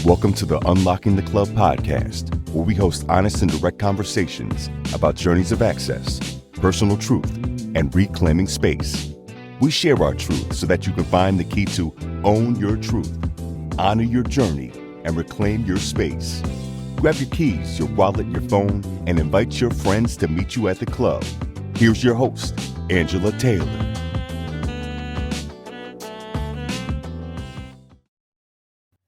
Welcome to the Unlocking the Club podcast, where we host honest and direct conversations about journeys of access, personal truth, and reclaiming space. We share our truth so that you can find the key to own your truth, honor your journey, and reclaim your space. Grab your keys, your wallet, your phone, and invite your friends to meet you at the club. Here's your host, Angela Taylor.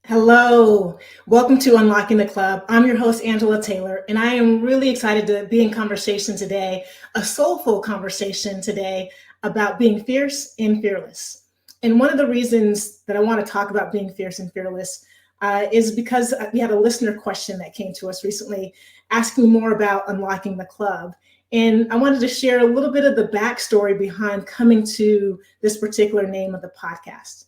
Hello, welcome to Unlocking the Club. I'm your host, Angela Taylor, and I am really excited to be in conversation today, a soulful conversation today about being fierce and fearless. And one of the reasons that I want to talk about being fierce and fearless is because we had a listener question that came to us recently asking more about unlocking the club. And I wanted to share a little bit of the backstory behind coming to this particular name of the podcast.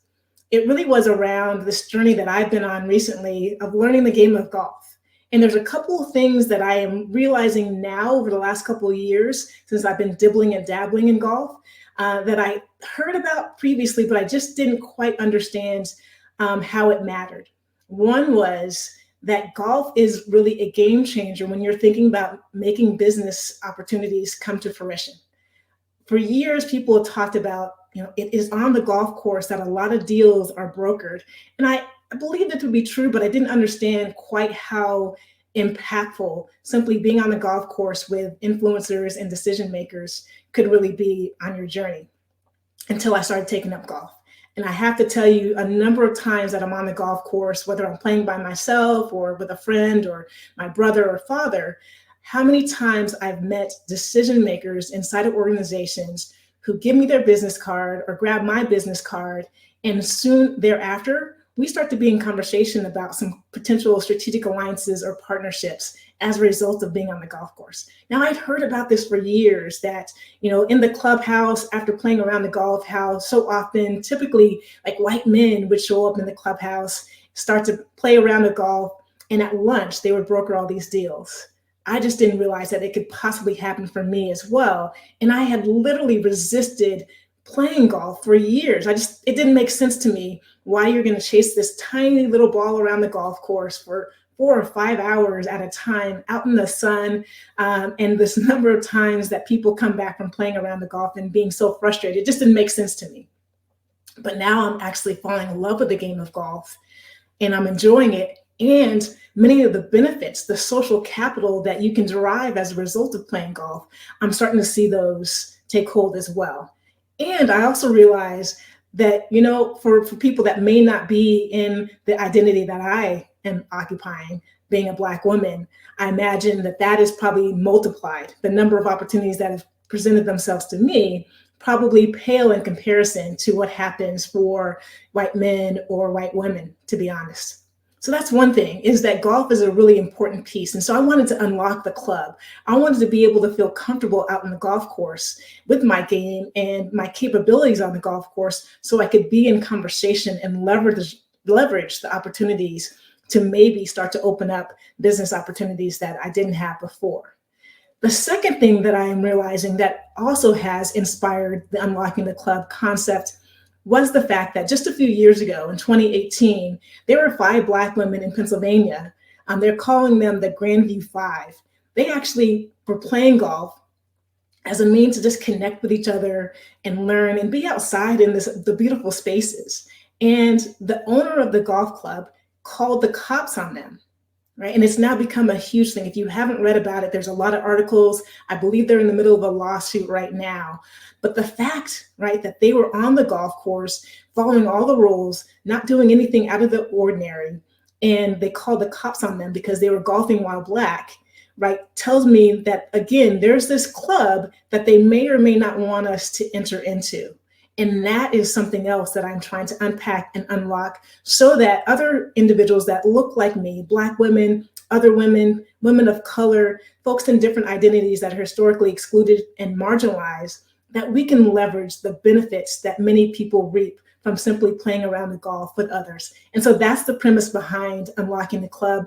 It really was around this journey that I've been on recently of learning the game of golf. And there's a couple of things that I am realizing now over the last couple of years, since I've been dibbling and dabbling in golf, that I heard about previously, but I just didn't quite understand how it mattered. One was that golf is really a game changer when you're thinking about making business opportunities come to fruition. For years, people have talked about, it is on the golf course that a lot of deals are brokered. And I believed it to be true, but I didn't understand quite how impactful simply being on the golf course with influencers and decision makers could really be on your journey until I started taking up golf. And I have to tell you, a number of times that I'm on the golf course, whether I'm playing by myself or with a friend or my brother or father, how many times I've met decision makers inside of organizations who give me their business card or grab my business card, and soon thereafter, we start to be in conversation about some potential strategic alliances or partnerships as a result of being on the golf course. Now, I'd heard about this for years that, in the clubhouse, after playing around the golf house, so often, typically like white men would show up in the clubhouse, start to play around the golf, and at lunch, they would broker all these deals. I just didn't realize that it could possibly happen for me as well. And I had literally resisted playing golf for years. It didn't make sense to me why you're going to chase this tiny little ball around the golf course for 4 or 5 hours at a time out in the sun. And this number of times that people come back from playing around the golf and being so frustrated, it just didn't make sense to me. But now I'm actually falling in love with the game of golf and I'm enjoying it. And many of the benefits, the social capital that you can derive as a result of playing golf, I'm starting to see those take hold as well. And I also realize that, for people that may not be in the identity that I am occupying, being a Black woman, I imagine that is probably multiplied. The number of opportunities that have presented themselves to me probably pale in comparison to what happens for white men or white women, to be honest. So that's one thing, is that golf is a really important piece. And so I wanted to unlock the club. I wanted to be able to feel comfortable out in the golf course with my game and my capabilities on the golf course so I could be in conversation and leverage the opportunities to maybe start to open up business opportunities that I didn't have before. The second thing that I am realizing that also has inspired the Unlocking the Club concept was the fact that just a few years ago in 2018, there were 5 Black women in Pennsylvania. They're calling them the Grandview 5. They actually were playing golf as a means to just connect with each other and learn and be outside in the beautiful spaces. And the owner of the golf club called the cops on them. Right. And it's now become a huge thing. If you haven't read about it, there's a lot of articles. I believe they're in the middle of a lawsuit right now. But the fact, right, that they were on the golf course, following all the rules, not doing anything out of the ordinary, and they called the cops on them because they were golfing while Black, right, tells me that, again, there's this club that they may or may not want us to enter into. And that is something else that I'm trying to unpack and unlock so that other individuals that look like me, Black women, other women, women of color, folks in different identities that are historically excluded and marginalized, that we can leverage the benefits that many people reap from simply playing around the golf with others. And so that's the premise behind Unlocking the Club.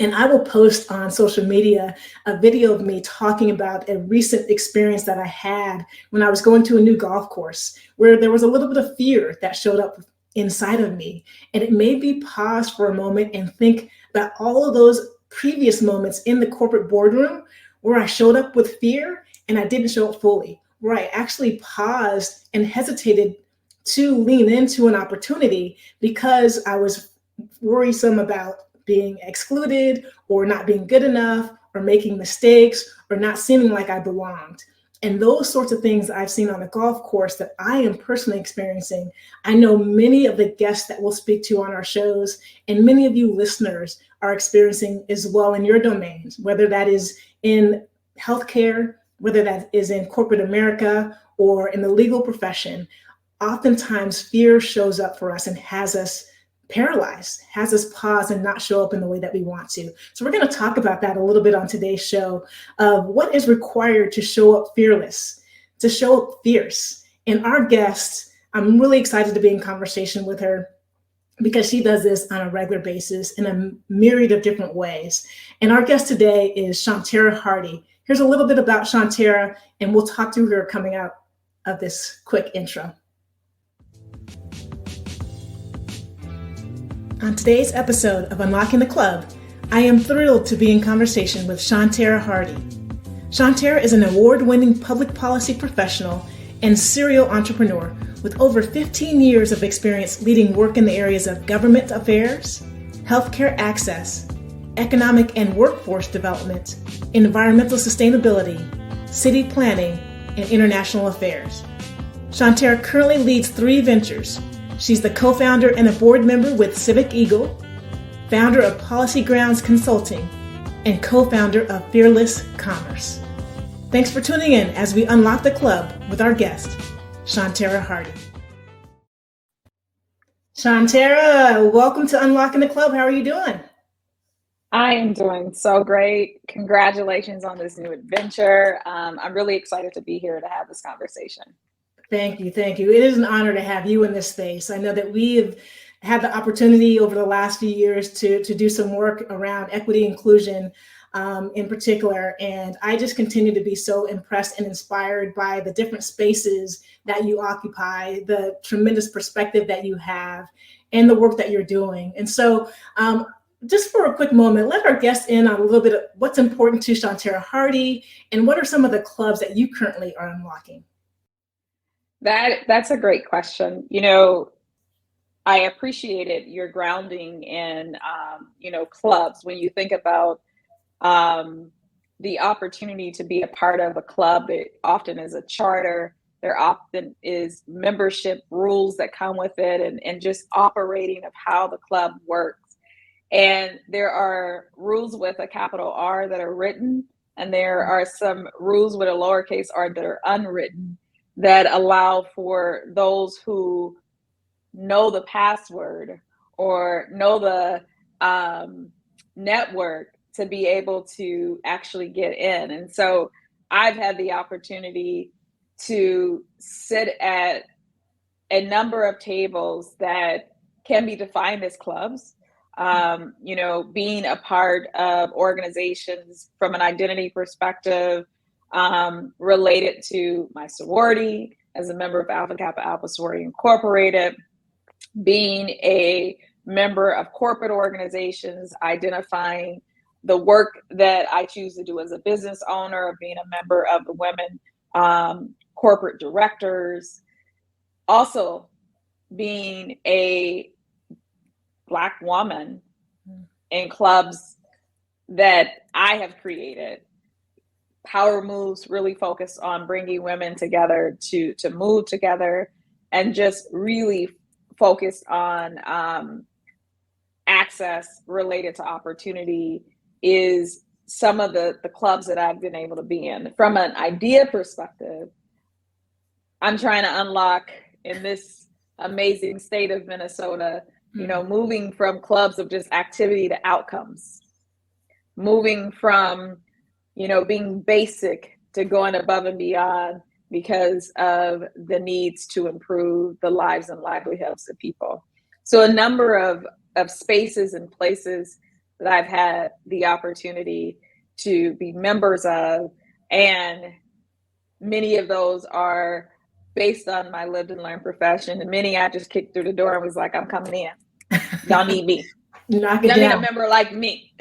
And I will post on social media a video of me talking about a recent experience that I had when I was going to a new golf course, where there was a little bit of fear that showed up inside of me. And it made me pause for a moment and think about all of those previous moments in the corporate boardroom where I showed up with fear and I didn't show up fully, where I actually paused and hesitated to lean into an opportunity because I was worrisome about being excluded or not being good enough or making mistakes or not seeming like I belonged. And those sorts of things I've seen on the golf course that I am personally experiencing. I know many of the guests that we'll speak to on our shows and many of you listeners are experiencing as well in your domains, whether that is in healthcare, whether that is in corporate America or in the legal profession. Oftentimes fear shows up for us and has us paralyzed, has us pause and not show up in the way that we want to. So we're going to talk about that a little bit on today's show of what is required to show up fearless, to show up fierce. And our guest, I'm really excited to be in conversation with her because she does this on a regular basis in a myriad of different ways. And our guest today is Shawntera Hardy. Here's a little bit about Shawntera, and we'll talk to her coming out of this quick intro. On today's episode of Unlocking the Club, I am thrilled to be in conversation with Shawntera Hardy. Shawntera is an award-winning public policy professional and serial entrepreneur with over 15 years of experience leading work in the areas of government affairs, healthcare access, economic and workforce development, environmental sustainability, city planning, and international affairs. Shawntera currently leads 3 ventures. She's the co-founder and a board member with Civic Eagle, founder of Policy Grounds Consulting, and co-founder of Fearless Commerce. Thanks for tuning in as we unlock the club with our guest, Shawntera Hardy. Shawntera, welcome to Unlocking the Club. How are you doing? I am doing so great. Congratulations on this new adventure. I'm really excited to be here to have this conversation. Thank you. Thank you. It is an honor to have you in this space. I know that we have had the opportunity over the last few years to do some work around equity inclusion in particular. And I just continue to be so impressed and inspired by the different spaces that you occupy, the tremendous perspective that you have, and the work that you're doing. And so just for a quick moment, let our guests in on a little bit of what's important to Shawntera Hardy and what are some of the clubs that you currently are unlocking? That's a great question. You know, I appreciated your grounding in, clubs. When you think about the opportunity to be a part of a club, it often is a charter. There often is membership rules that come with it and just operating of how the club works. And there are rules with a capital R that are written, and there are some rules with a lowercase r that are unwritten, that allow for those who know the password or know the network to be able to actually get in. And so I've had the opportunity to sit at a number of tables that can be defined as clubs, being a part of organizations from an identity perspective, related to my sorority as a member of Alpha Kappa Alpha Sorority Incorporated, being a member of corporate organizations, identifying the work that I choose to do as a business owner, being a member of the women corporate directors, also being a Black woman in clubs that I have created. Power Moves really focus on bringing women together to move together and just really focused on access related to opportunity is some of the clubs that I've been able to be in. From an idea perspective, I'm trying to unlock in this amazing state of Minnesota, moving from clubs of just activity to outcomes, moving from being basic to going above and beyond because of the needs to improve the lives and livelihoods of people. So a number of spaces and places that I've had the opportunity to be members of, and many of those are based on my lived and learned profession. And many I just kicked through the door and was like, I'm coming in. Y'all need me. Knock it Y'all need a down. member like me.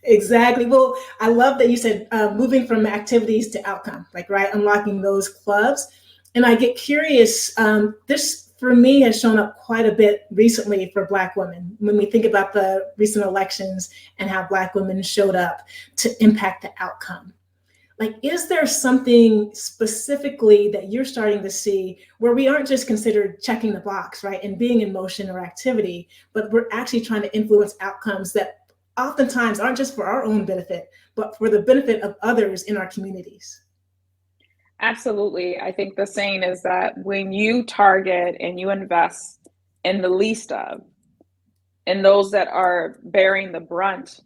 Exactly. Well, I love that you said moving from activities to outcome, like, right, unlocking those clubs. And I get curious, this for me has shown up quite a bit recently for Black women. When we think about the recent elections and how Black women showed up to impact the outcome. Like, is there something specifically that you're starting to see where we aren't just considered checking the box, right, and being in motion or activity, but we're actually trying to influence outcomes that oftentimes aren't just for our own benefit, but for the benefit of others in our communities? Absolutely. I think the saying is that when you target and you invest in the least of, and those that are bearing the brunt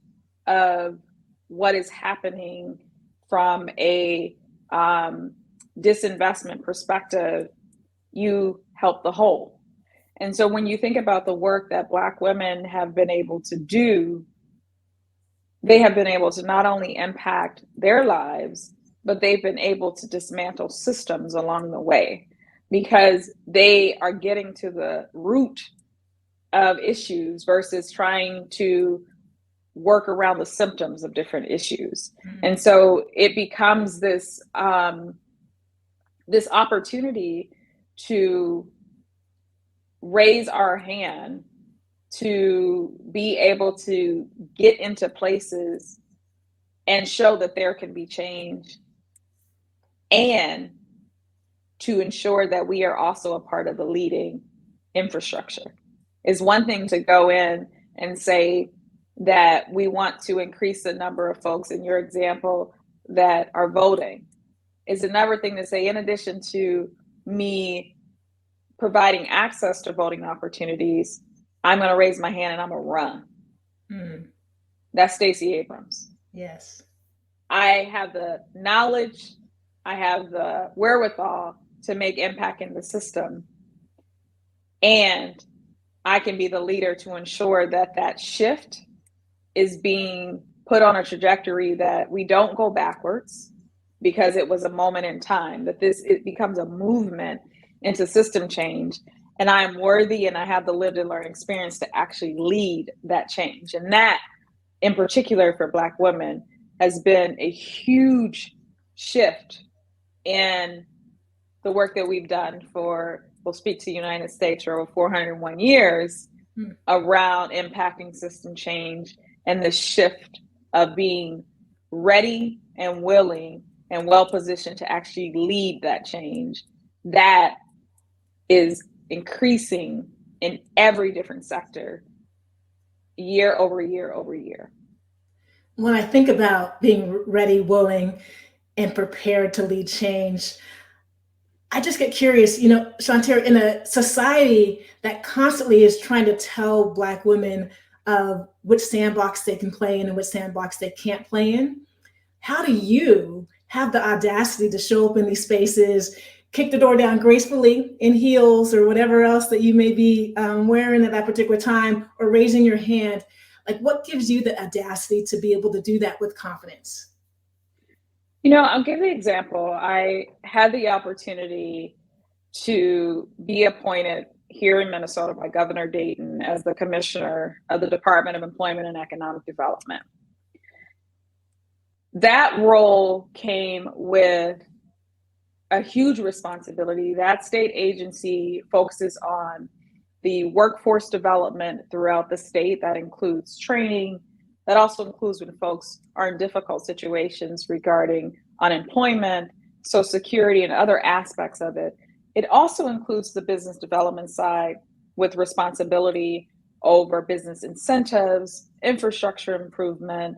of what is happening from a disinvestment perspective, you help the whole. And so when you think about the work that Black women have been able to do, they have been able to not only impact their lives, but they've been able to dismantle systems along the way because they are getting to the root of issues versus trying to work around the symptoms of different issues. Mm-hmm. And so it becomes this this opportunity to raise our hand, to be able to get into places and show that there can be change, and to ensure that we are also a part of the leading infrastructure. It's one thing to go in and say that we want to increase the number of folks, in your example, that are voting. It's another thing to say, in addition to me providing access to voting opportunities, I'm going to raise my hand and I'm going to run. Mm. That's Stacey Abrams. Yes. I have the knowledge, I have the wherewithal to make impact in the system, and I can be the leader to ensure that that shift is being put on a trajectory that we don't go backwards because it was a moment in time, that it becomes a movement into system change. And I am worthy and I have the lived and learned experience to actually lead that change. And that, in particular for Black women, has been a huge shift in the work that we've done for, we'll speak to the United States, for over 401 years around impacting system change and the shift of being ready and willing and well positioned to actually lead that change. That is increasing in every different sector, year over year over year. When I think about being ready, willing, and prepared to lead change, I just get curious, Shawntera, in a society that constantly is trying to tell Black women of which sandbox they can play in and which sandbox they can't play in, how do you have the audacity to show up in these spaces, kick the door down gracefully in heels or whatever else that you may be wearing at that particular time, or raising your hand? Like, what gives you the audacity to be able to do that with confidence? I'll give you an example. I had the opportunity to be appointed here in Minnesota by Governor Dayton as the commissioner of the Department of Employment and Economic Development. That role came with a huge responsibility. That state agency focuses on the workforce development throughout the state. That includes training. That also includes when folks are in difficult situations regarding unemployment, Social Security, and other aspects of it. It also includes the business development side with responsibility over business incentives, infrastructure improvement,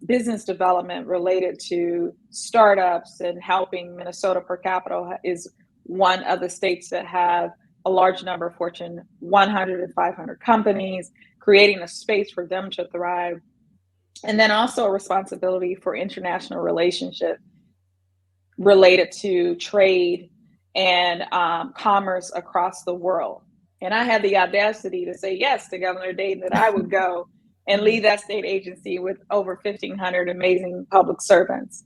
business development related to startups, and helping. Minnesota per capita is one of the states that have a large number of Fortune 100 and 500 companies, creating a space for them to thrive. And then also a responsibility for international relationship related to trade and commerce across the world. And I had the audacity to say yes to Governor Dayton, that I would go and lead that state agency with over 1,500 amazing public servants.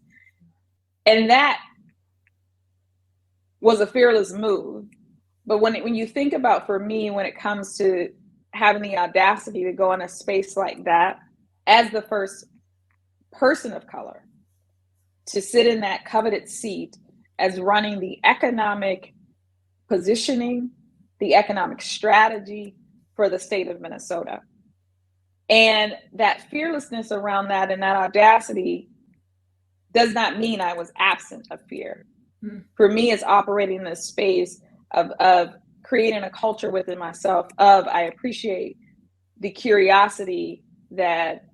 And that was a fearless move. But when you think about, for me, when it comes to having the audacity to go in a space like that, as the first person of color, to sit in that coveted seat as running the economic positioning, the economic strategy for the state of Minnesota. And that fearlessness around that and that audacity does not mean I was absent of fear. For me, it's operating in this space of creating a culture within myself of, I appreciate the curiosity that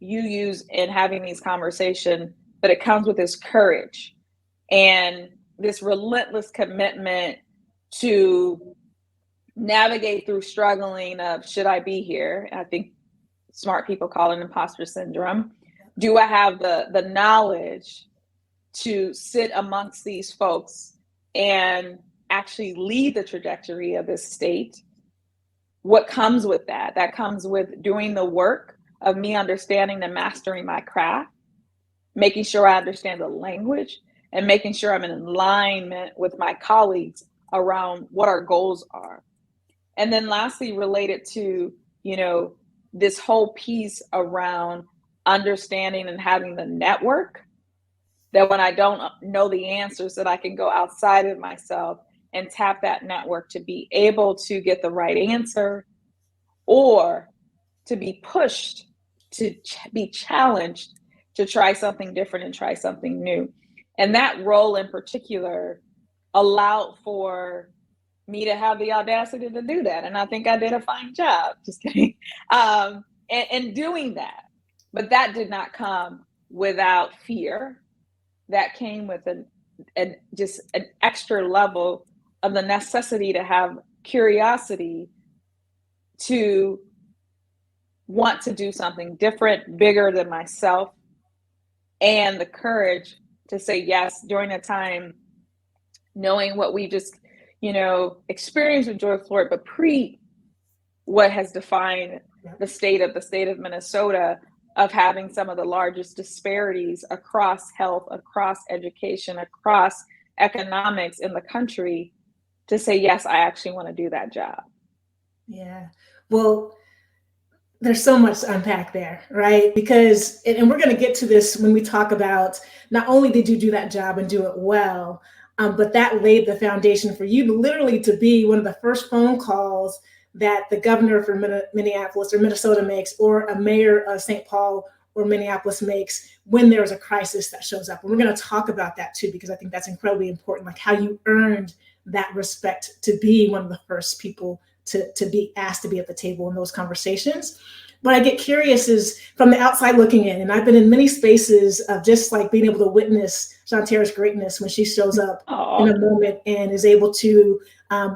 you use in having these conversations, but it comes with this courage and this relentless commitment to navigate through struggling of, should I be here? I think smart people call it imposter syndrome. Do I have the knowledge to sit amongst these folks and actually lead the trajectory of this state? What comes with that? That comes with doing the work of me understanding and mastering my craft, making sure I understand the language, and making sure I'm in alignment with my colleagues around what our goals are. And then lastly, related to, this whole piece around understanding and having the network, that when I don't know the answers, that I can go outside of myself and tap that network to be able to get the right answer, or to be pushed, to be challenged to try something different and try something new. And that role in particular allowed for me to have the audacity to do that. And I think I did a fine job, just kidding, and doing that. But that did not come without fear. That came with just an extra level of the necessity to have curiosity, to want to do something different, bigger than myself, and the courage to say yes during a time, knowing what we just, experienced with George Floyd, but what has defined the state of Minnesota, of having some of the largest disparities across health, across education, across economics in the country, to say, yes, I actually want to do that job. Yeah. Well, there's so much to unpack there, right? Because, and we're going to get to this when we talk about, not only did you do that job and do it well, but that laid the foundation for you literally to be one of the first phone calls that the governor for Minneapolis or Minnesota makes, or a mayor of St. Paul or Minneapolis makes when there's a crisis that shows up. And we're going to talk about that too, because I think that's incredibly important, like how you earned that respect to be one of the first people to be asked to be at the table in those conversations. What I get curious is from the outside looking in, and I've been in many spaces of just like being able to witness Shawntera's greatness when she shows up in a moment and is able to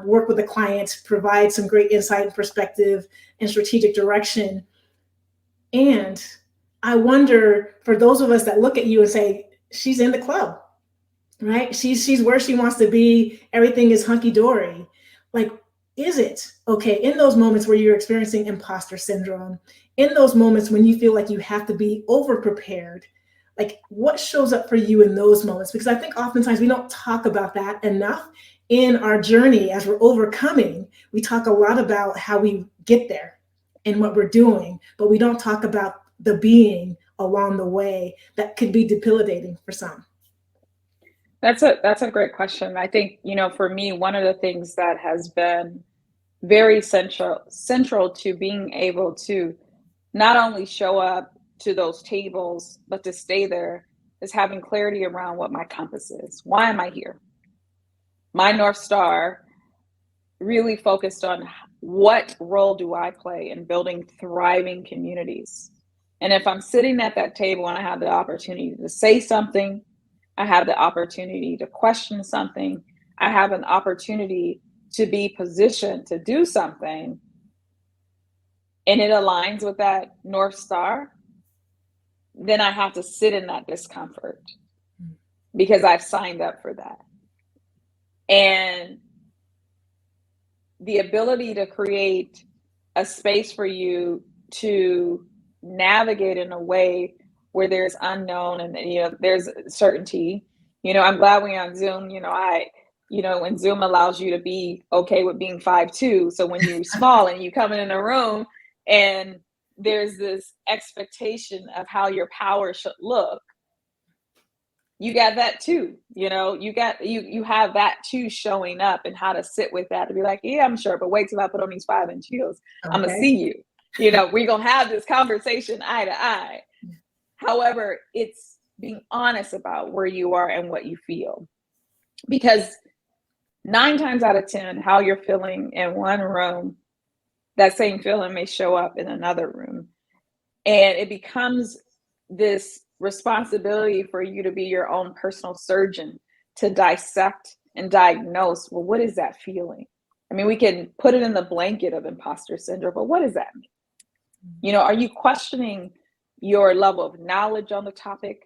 work with the client, provide some great insight and perspective and strategic direction. And I wonder, for those of us that look at you and say, she's in the club, right? She's where she wants to be. Everything is hunky-dory. Like, is it okay in those moments where you're experiencing imposter syndrome, in those moments when you feel like you have to be over-prepared, like what shows up for you in those moments? Because I think oftentimes we don't talk about that enough in our journey as we're overcoming. We talk a lot about how we get there and what we're doing, but we don't talk about the being along the way that could be debilitating for some. That's a great question. I think, for me, one of the things that has been very central to being able to not only show up to those tables, but to stay there, is having clarity around what my compass is. Why am I here? My North Star really focused on what role do I play in building thriving communities. And if I'm sitting at that table and I have the opportunity to say something, I have the opportunity to question something, I have an opportunity to be positioned to do something, and it aligns with that North Star, then I have to sit in that discomfort because I've signed up for that. And the ability to create a space for you to navigate in a way where there's unknown and there's certainty. I'm glad we're on Zoom. I when Zoom allows you to be okay with being 5'2", so when you're small and you come in a room and there's this expectation of how your power should look, you got that too. You have that too showing up, and how to sit with that to be like, yeah, I'm sure, but wait till I put on these 5-inch heels. Okay. I'm gonna see you. We're gonna have this conversation eye to eye. However, it's being honest about where you are and what you feel, because 9 times out of 10, how you're feeling in one room, that same feeling may show up in another room. And it becomes this responsibility for you to be your own personal surgeon, to dissect and diagnose, well, what is that feeling? I mean, we can put it in the blanket of imposter syndrome, but what does that mean? Are you questioning your level of knowledge on the topic?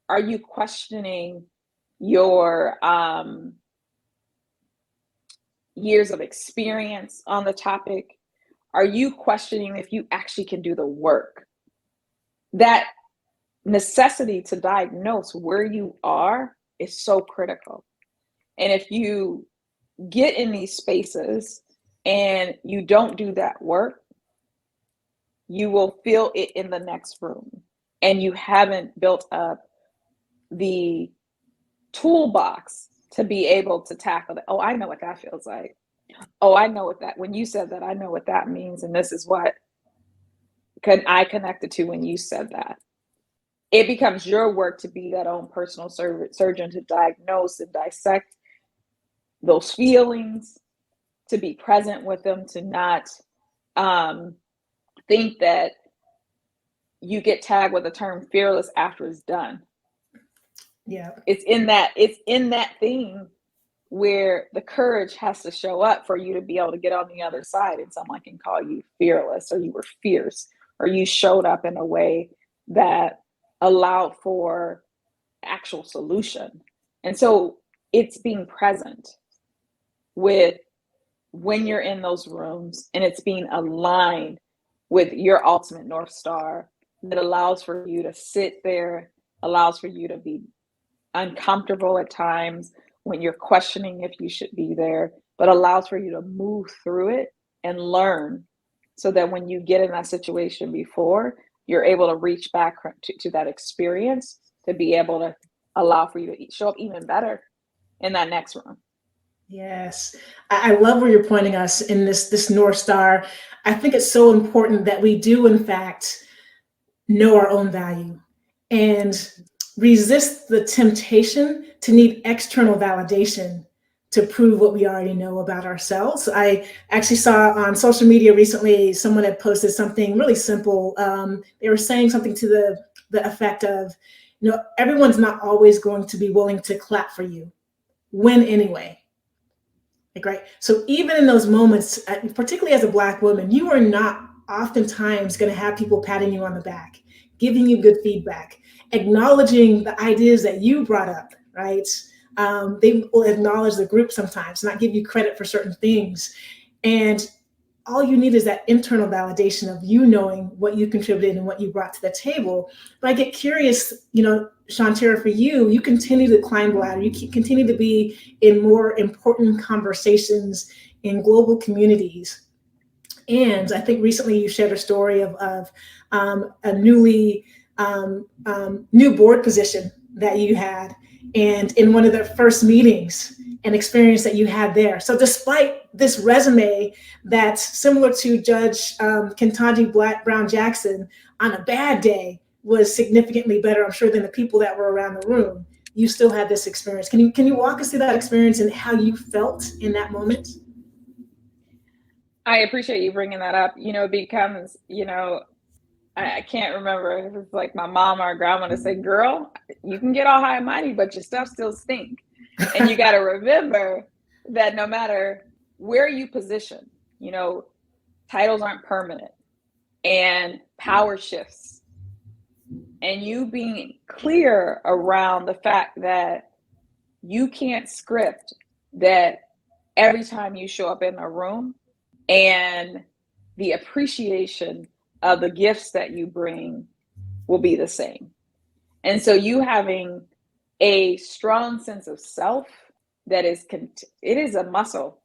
Are you questioning your years of experience on the topic? Are you questioning if you actually can do the work? That necessity to diagnose where you are is so critical. And if you get in these spaces and you don't do that work, you will feel it in the next room, and you haven't built up the toolbox to be able to tackle it. Oh, I know what that feels like. Oh, I know what that, when you said that, I know what that means. And this is what I connected to when you said that. It becomes your work to be that own personal surgeon, to diagnose and dissect those feelings, to be present with them, to not think that you get tagged with the term fearless after it's done. Yeah. It's in that thing where the courage has to show up for you to be able to get on the other side, and someone can call you fearless, or you were fierce, or you showed up in a way that allowed for actual solution. And so it's being present with when you're in those rooms, and it's being aligned with your ultimate North Star that allows for you to sit there, allows for you to be uncomfortable at times when you're questioning if you should be there, but allows for you to move through it and learn, so that when you get in that situation before, you're able to reach back to that experience to be able to allow for you to show up even better in that next room. Yes. I love where you're pointing us in this North Star. I think it's so important that we do, in fact, know our own value and resist the temptation to need external validation to prove what we already know about ourselves. I actually saw on social media recently, someone had posted something really simple. They were saying something to the effect of, everyone's not always going to be willing to clap for you. Win anyway. Right. So even in those moments, particularly as a Black woman, you are not oftentimes going to have people patting you on the back, giving you good feedback, acknowledging the ideas that you brought up, right? They will acknowledge the group sometimes, not give you credit for certain things. And all you need is that internal validation of you knowing what you contributed and what you brought to the table. But I get curious, Shawntera, for you continue to climb the ladder. You continue to be in more important conversations in global communities. And I think recently you shared a story of a new board position that you had, and in one of the first meetings, an experience that you had there. So despite this resume that's similar to Judge Ketanji Brown Jackson, on a bad day was significantly better, I'm sure, than the people that were around the room, you still had this experience. Can you walk us through that experience and how you felt in that moment? I appreciate you bringing that up. It becomes, I can't remember if it's like my mom or grandma to say, girl, you can get all high and mighty, but your stuff still stink. And you got to remember that no matter where you position, titles aren't permanent, and power shifts. And you being clear around the fact that you can't script that every time you show up in a room, and the appreciation of the gifts that you bring will be the same. And so you having a strong sense of self that is, it is a muscle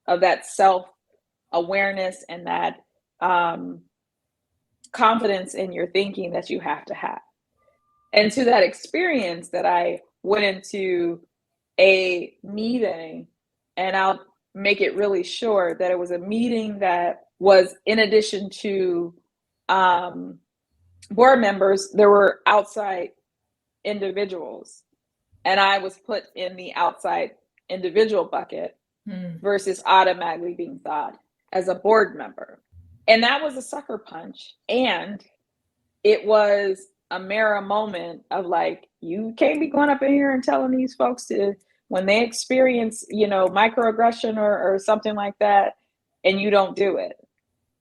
of that self-awareness and that confidence in your thinking that you have to have. And to that experience that I went into a meeting, and I'll make it really short that it was a meeting that was, in addition to board members, there were outside individuals, and I was put in the outside individual bucket versus automatically being thought as a board member. And that was a sucker punch. And it was a mirror moment of like, you can't be going up in here and telling these folks to, when they experience, microaggression or something like that, and you don't do it.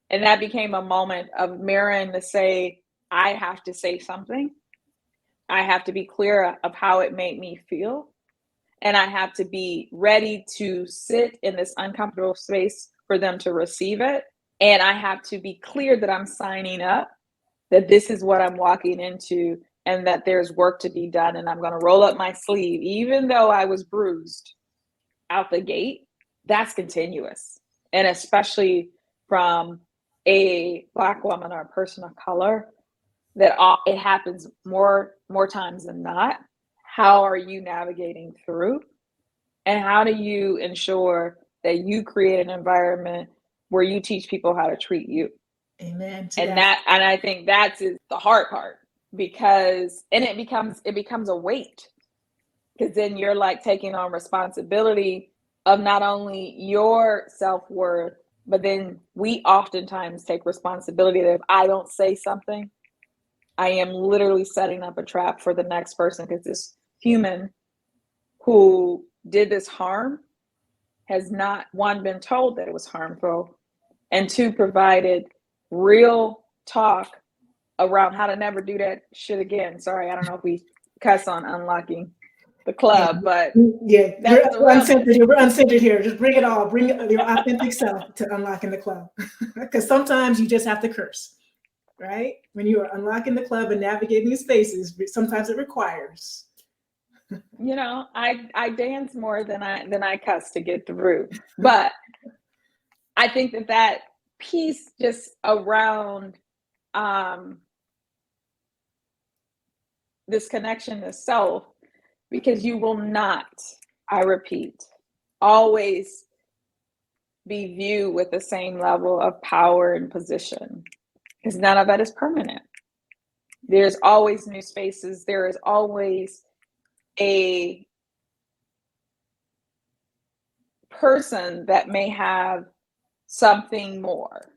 And that became a moment of mirroring to say, I have to say something. I have to be clear of how it made me feel. And I have to be ready to sit in this uncomfortable space for them to receive it. And I have to be clear that I'm signing up, that this is what I'm walking into, and that there's work to be done. And I'm going to roll up my sleeve, even though I was bruised out the gate. That's continuous. And especially from a Black woman or a person of color, that it happens more times than not. How are you navigating through? And how do you ensure that you create an environment where you teach people how to treat you? Amen. And I think that's the hard part, because, and it becomes a weight, because then you're like taking on responsibility of not only your self-worth, but then we oftentimes take responsibility that if I don't say something, I am literally setting up a trap for the next person, because this human who did this harm has not, one, been told that it was harmful, and two, provided real talk around how to never do that shit again. Sorry, I don't know if we cuss on Unlocking the Club, but yeah, that's we're uncensored here. We're uncensored here. Just bring it all. Bring your authentic self to Unlocking the Club, because sometimes you just have to curse, right? When you are unlocking the club and navigating spaces, sometimes it requires. I dance more than I cuss to get through, but I think that piece just around this connection to self, because you will not, I repeat, always be viewed with the same level of power and position, because none of that is permanent. There's always new spaces. There is always a person that may have something more.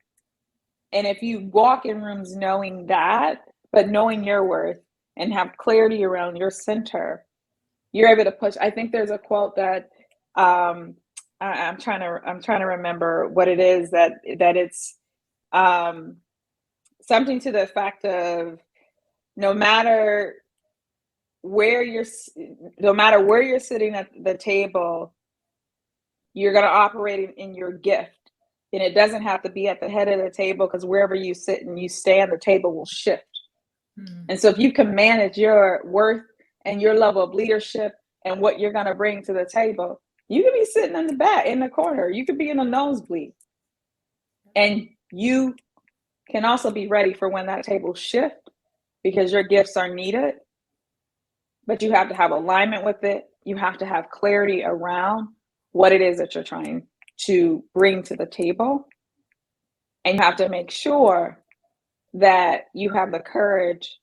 And if you walk in rooms knowing that, but knowing your worth and have clarity around your center, you're able to push. I think there's a quote that I'm trying to remember what it is, that it's something to the effect of, no matter where you're sitting at the table, you're going to operate in your gift. And it doesn't have to be at the head of the table, because wherever you sit and you stand, the table will shift. And so if you can manage your worth and your level of leadership and what you're going to bring to the table, you could be sitting in the back, in the corner. You could be in a nosebleed. And you can also be ready for when that table shifts, because your gifts are needed. But you have to have alignment with it. You have to have clarity around what it is that you're trying to bring to the table. And you have to make sure that you have the courage,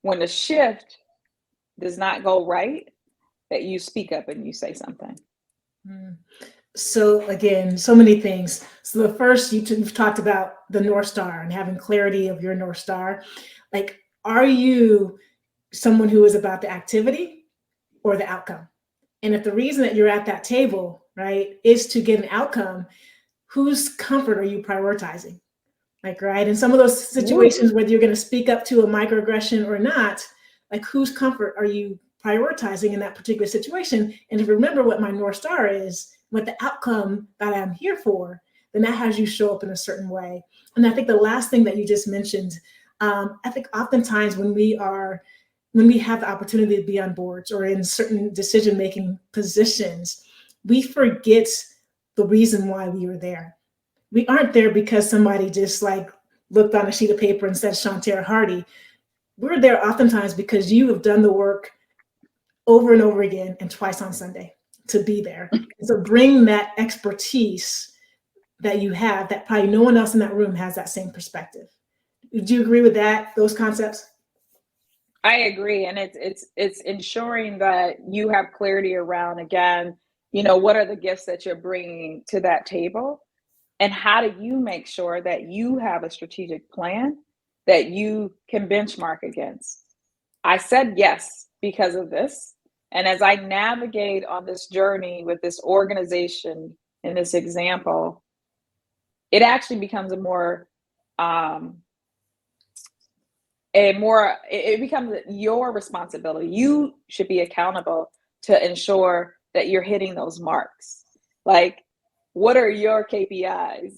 when the shift does not go right, that you speak up and you say something. So again, so many things. So the first, you've talked about the North Star and having clarity of your North Star. Like, are you someone who is about the activity or the outcome? And if the reason that you're at that table, right, is to get an outcome, whose comfort are you prioritizing? Like, right, in some of those situations, whether you're going to speak up to a microaggression or not, like, whose comfort are you prioritizing in that particular situation? And if you remember what my North Star is, what the outcome that I'm here for, then that has you show up in a certain way. And I think the last thing that you just mentioned, I think oftentimes when we are when we have the opportunity to be on boards or in certain decision-making positions, we forget the reason why we were there. We aren't there because somebody just like looked on a sheet of paper and said Shawntera Hardy. We're there oftentimes because you have done the work over and over again and twice on Sunday to be there. And so bring that expertise that you have that probably no one else in that room has that same perspective. Do you agree with that, those concepts? I agree. And it's ensuring that you have clarity around, again, what are the gifts that you're bringing to that table? And how do you make sure that you have a strategic plan that you can benchmark against? I said yes because of this. And as I navigate on this journey with this organization in this example, it actually becomes it becomes your responsibility. You should be accountable to ensure that you're hitting those marks. Like, what are your KPIs?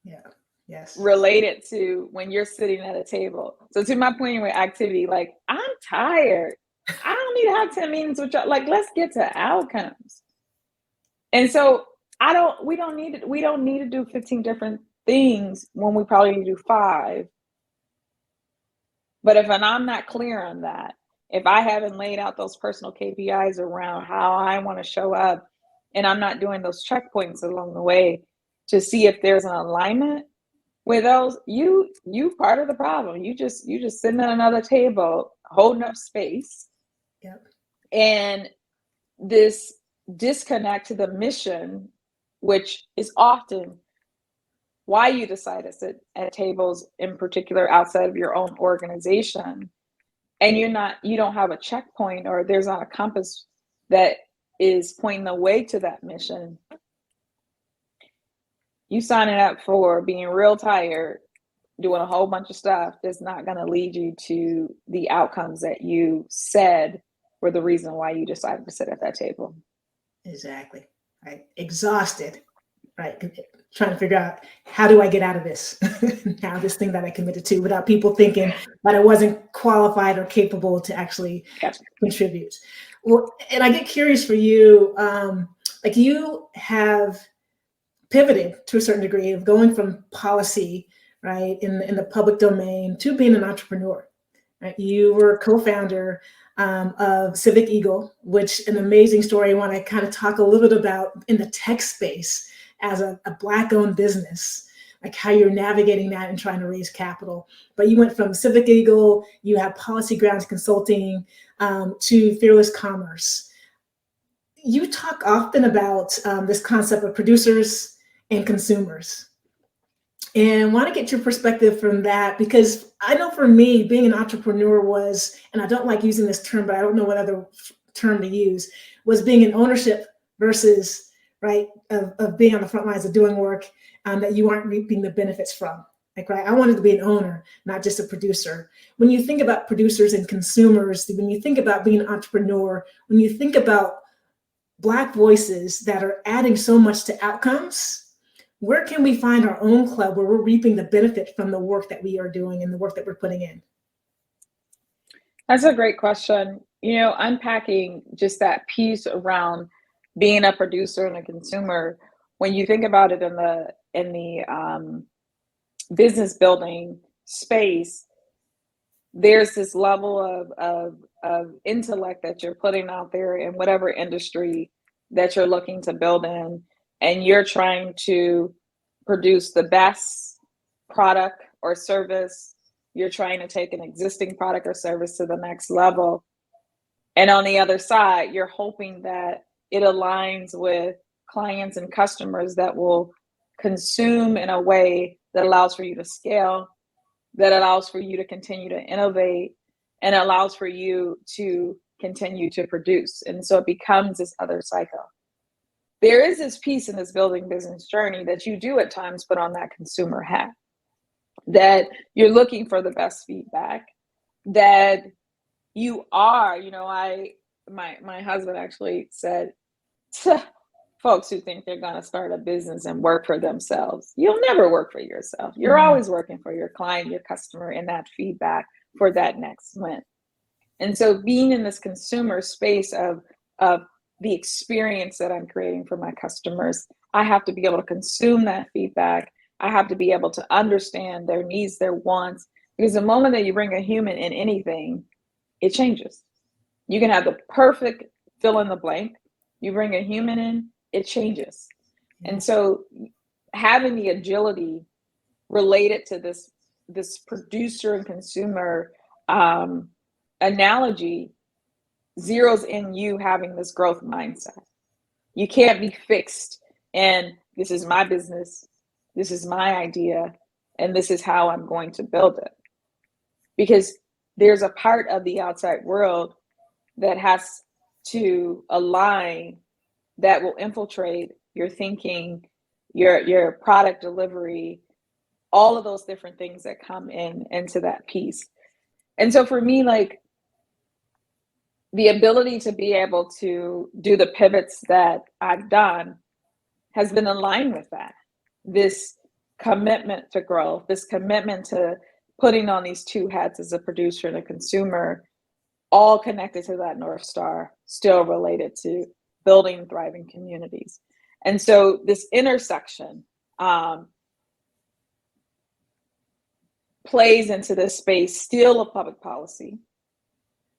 Yeah. Yes. Related to when you're sitting at a table? So to my point with activity, like, I'm tired. I don't need to have 10 meetings with y'all. Like, let's get to outcomes. And so we don't need to do 15 different things when we probably need to do 5. But if I'm not clear on that, if I haven't laid out those personal KPIs around how I want to show up, and I'm not doing those checkpoints along the way to see if there's an alignment with those, you part of the problem. You just sitting at another table, holding up space. Yep. And this disconnect to the mission, which is often why you decide to sit at tables in particular outside of your own organization, and you don't have a checkpoint, or there's not a compass that is pointing the way to that mission. You signing up for being real tired, doing a whole bunch of stuff that's not going to lead you to the outcomes that you said were the reason why you decided to sit at that table. Exactly. Right. Exhausted. Right. Trying to figure out, how do I get out of this? Now, this thing that I committed to, without people thinking that I wasn't qualified or capable to actually contribute. Well, and I get curious for you, like, you have pivoted to a certain degree of going from policy, right, in the public domain, to being an entrepreneur. Right? You were co-founder of Civic Eagle, which an amazing story I want to kind of talk a little bit about in the tech space as a Black-owned business, like how you're navigating that and trying to raise capital. But you went from Civic Eagle, you have Policy Grounds Consulting, to Fearless Commerce. You talk often about this concept of producers and consumers. And I want to get your perspective from that, because I know for me, being an entrepreneur was, and I don't like using this term, but I don't know what other term to use, was being in ownership versus, right, of being on the front lines of doing work that you aren't reaping the benefits from. Like, right, I wanted to be an owner, not just a producer. When you think about producers and consumers, when you think about being an entrepreneur, when you think about Black voices that are adding so much to outcomes, where can we find our own club where we're reaping the benefit from the work that we are doing and the work that we're putting in? That's a great question. Unpacking just that piece around being a producer and a consumer, when you think about it in the business building space, there's this level of intellect that you're putting out there in whatever industry that you're looking to build in, and you're trying to produce the best product or service. You're trying to take an existing product or service to the next level. And on the other side, you're hoping that it aligns with clients and customers that will consume in a way that allows for you to scale, that allows for you to continue to innovate, and allows for you to continue to produce. And so it becomes this other cycle. There is this piece in this building business journey that you do at times put on that consumer hat, that you're looking for the best feedback, that you are, my husband actually said, folks who think they're going to start a business and work for themselves, you'll never work for yourself. You're always working for your client, your customer, and that feedback for that next win. And so being in this consumer space of the experience that I'm creating for my customers, I have to be able to consume that feedback. I have to be able to understand their needs, their wants, because the moment that you bring a human in anything, it changes. You can have the perfect fill in the blank. You bring a human in, it changes. And so having the agility related to this producer and consumer analogy zeroes in you having this growth mindset. You can't be fixed and this is my business, this is my idea, and this is how I'm going to build it. Because there's a part of the outside world that has to align, that will infiltrate your thinking, your product delivery, all of those different things that come into that piece. And so for me, like, the ability to be able to do the pivots that I've done has been aligned with that. This commitment to growth, this commitment to putting on these two hats as a producer and a consumer, all connected to that North Star, still related to building thriving communities. And so this intersection plays into this space still of public policy,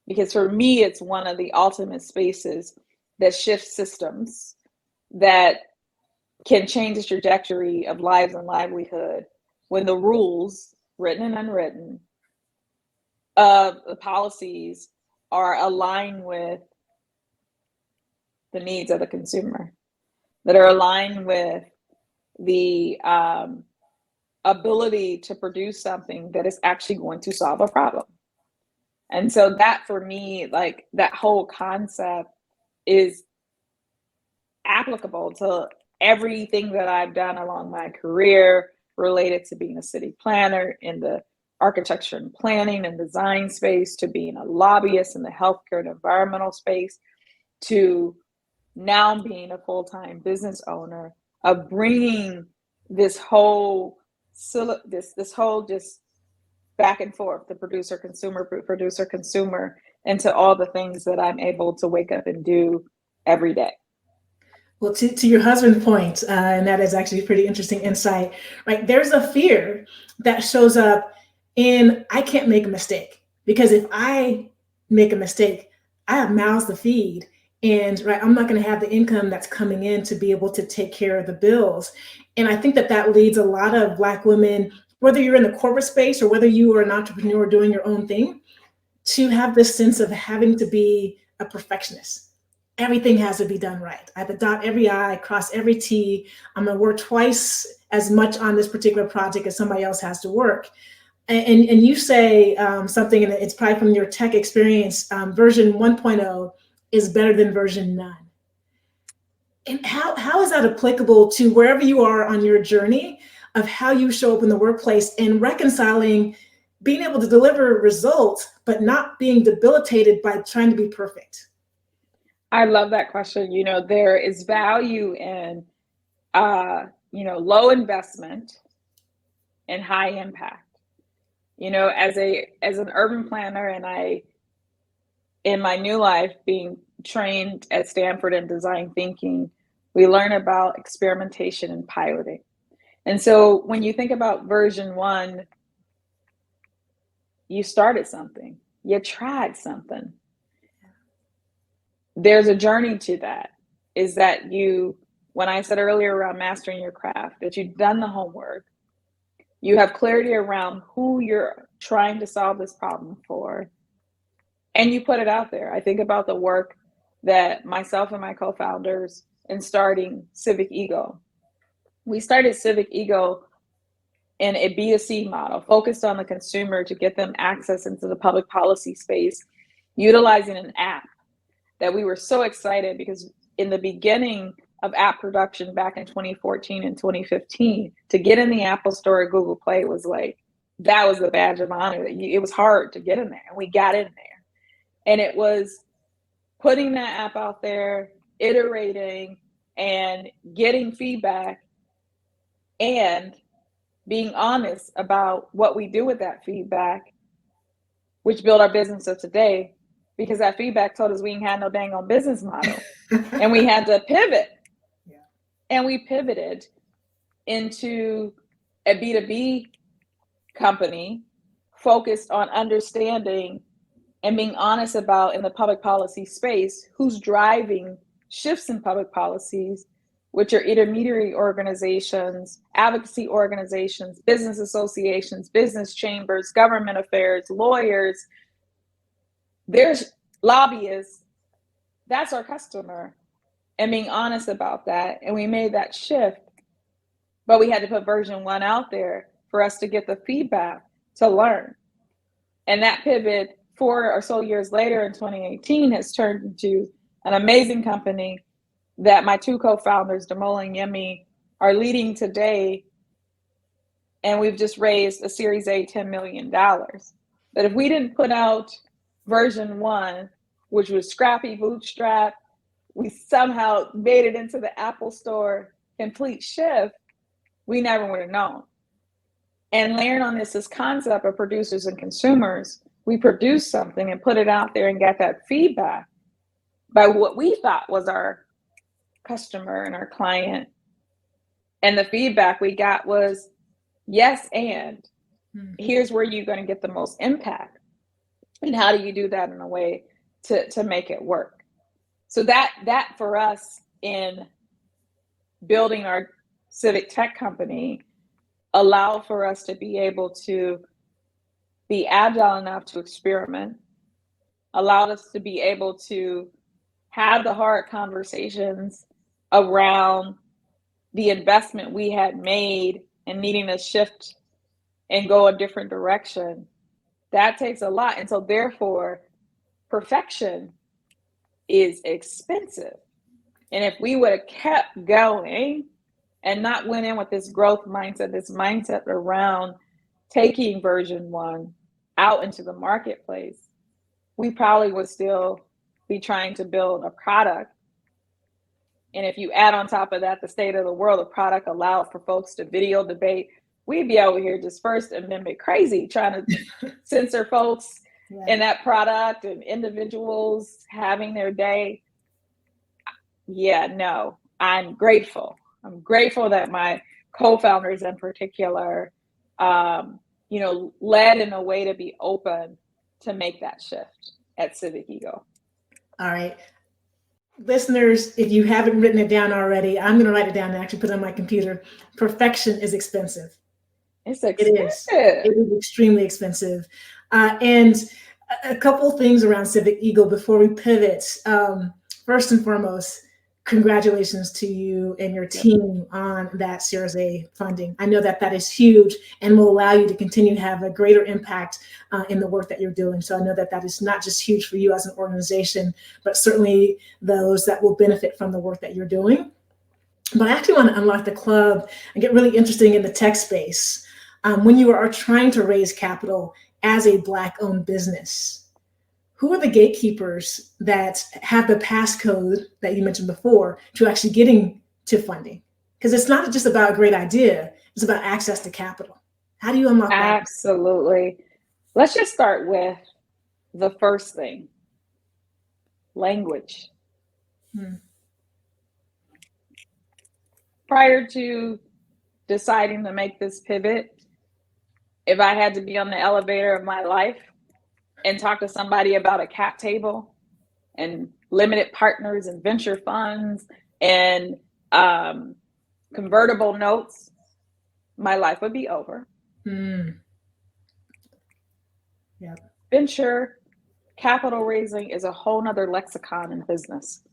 because for me, it's one of the ultimate spaces that shifts systems, that can change the trajectory of lives and livelihood when the rules, written and unwritten, of the policies are aligned with the needs of the consumer, that are aligned with the ability to produce something that is actually going to solve a problem. And so that, for me, like, that whole concept is applicable to everything that I've done along my career related to being a city planner in the architecture and planning and design space, to being a lobbyist in the healthcare and environmental space, to now being a full-time business owner, of bringing this whole just back and forth, the producer consumer, into all the things that I'm able to wake up and do every day. Well, to your husband's point, and that is actually a pretty interesting insight, right? There's a fear that shows up in, I can't make a mistake, because if I make a mistake, I have mouths to feed, and right, I'm not going to have the income that's coming in to be able to take care of the bills. And I think that leads a lot of Black women, whether you're in the corporate space or whether you are an entrepreneur doing your own thing, to have this sense of having to be a perfectionist. Everything has to be done right. I have to dot every I, cross every T. I'm going to work twice as much on this particular project as somebody else has to work. And you say something, and it's probably from your tech experience, version 1.0 is better than version none. And how is that applicable to wherever you are on your journey of how you show up in the workplace, and reconciling being able to deliver results, but not being debilitated by trying to be perfect? I love that question. You know, there is value in, low investment and high impact. You know, as an urban planner, and in my new life, being trained at Stanford in design thinking, we learn about experimentation and piloting. And so when you think about version 1, you started something, you tried something. There's a journey to that, is that when I said earlier around mastering your craft, that you've done the homework, you have clarity around who you're trying to solve this problem for, and you put it out there. I think about the work that myself and my co-founders in starting Civic Ego. We started Civic Ego in a B2C model, focused on the consumer to get them access into the public policy space, utilizing an app that we were so excited, because in the beginning of app production back in 2014 and 2015, to get in the Apple Store or Google Play was like, that was the badge of honor. It was hard to get in there, and we got in there. And it was putting that app out there, iterating and getting feedback, and being honest about what we do with that feedback, which built our business of today, because that feedback told us we ain't had no dang on business model. And we had to pivot. Yeah. And we pivoted into a B2B company focused on understanding and being honest about, in the public policy space, who's driving shifts in public policies, which are intermediary organizations, advocacy organizations, business associations, business chambers, government affairs, lawyers. There's lobbyists. That's our customer. And being honest about that. And we made that shift. But we had to put version 1 out there for us to get the feedback to learn. And that pivot 4 or so years later in 2018 has turned into an amazing company that my 2 co-founders, Damola and Yemi, are leading today. And we've just raised a Series A $10 million. But if we didn't put out version 1, which was scrappy bootstrap, we somehow made it into the Apple Store complete shift, we never would have known. And layering on this concept of producers and consumers, we produced something and put it out there and got that feedback by what we thought was our customer and our client. And the feedback we got was, yes, and here's where you're going to get the most impact. And how do you do that in a way to make it work? So that for us in building our civic tech company allowed for us to be able to be agile enough to experiment, allowed us to be able to have the hard conversations around the investment we had made and needing to shift and go a different direction. That takes a lot. And so therefore, perfection is expensive. And if we would have kept going and not went in with this growth mindset, this mindset around taking version 1 out into the marketplace, we probably would still be trying to build a product. And if you add on top of that the state of the world, the product allowed for folks to video debate, we'd be over here just First Amendment crazy, trying to censor folks in that product and individuals having their day. Yeah, no, I'm grateful. I'm grateful that my co-founders in particular, led in a way to be open to make that shift at Civic Eagle. All right. Listeners, if you haven't written it down already, I'm going to write it down and actually put it on my computer. Perfection is expensive. It's expensive. It is extremely expensive. And a couple things around Civic Eagle before we pivot. First and foremost, congratulations to you and your team on that Series A funding. I know that is huge and will allow you to continue to have a greater impact in the work that you're doing. So I know that is not just huge for you as an organization, but certainly those that will benefit from the work that you're doing. But I actually want to unlock the club and get really interesting in the tech space. When you are trying to raise capital as a Black-owned business, who are the gatekeepers that have the passcode that you mentioned before to actually getting to funding? Because it's not just about a great idea, it's about access to capital. How do you unlock that? Absolutely. Let's just start with the first thing, language. Prior to deciding to make this pivot, if I had to be on the elevator of my life and talk to somebody about a cap table and limited partners and venture funds and convertible notes, my life would be over. Yep. Venture capital raising is a whole nother lexicon in business.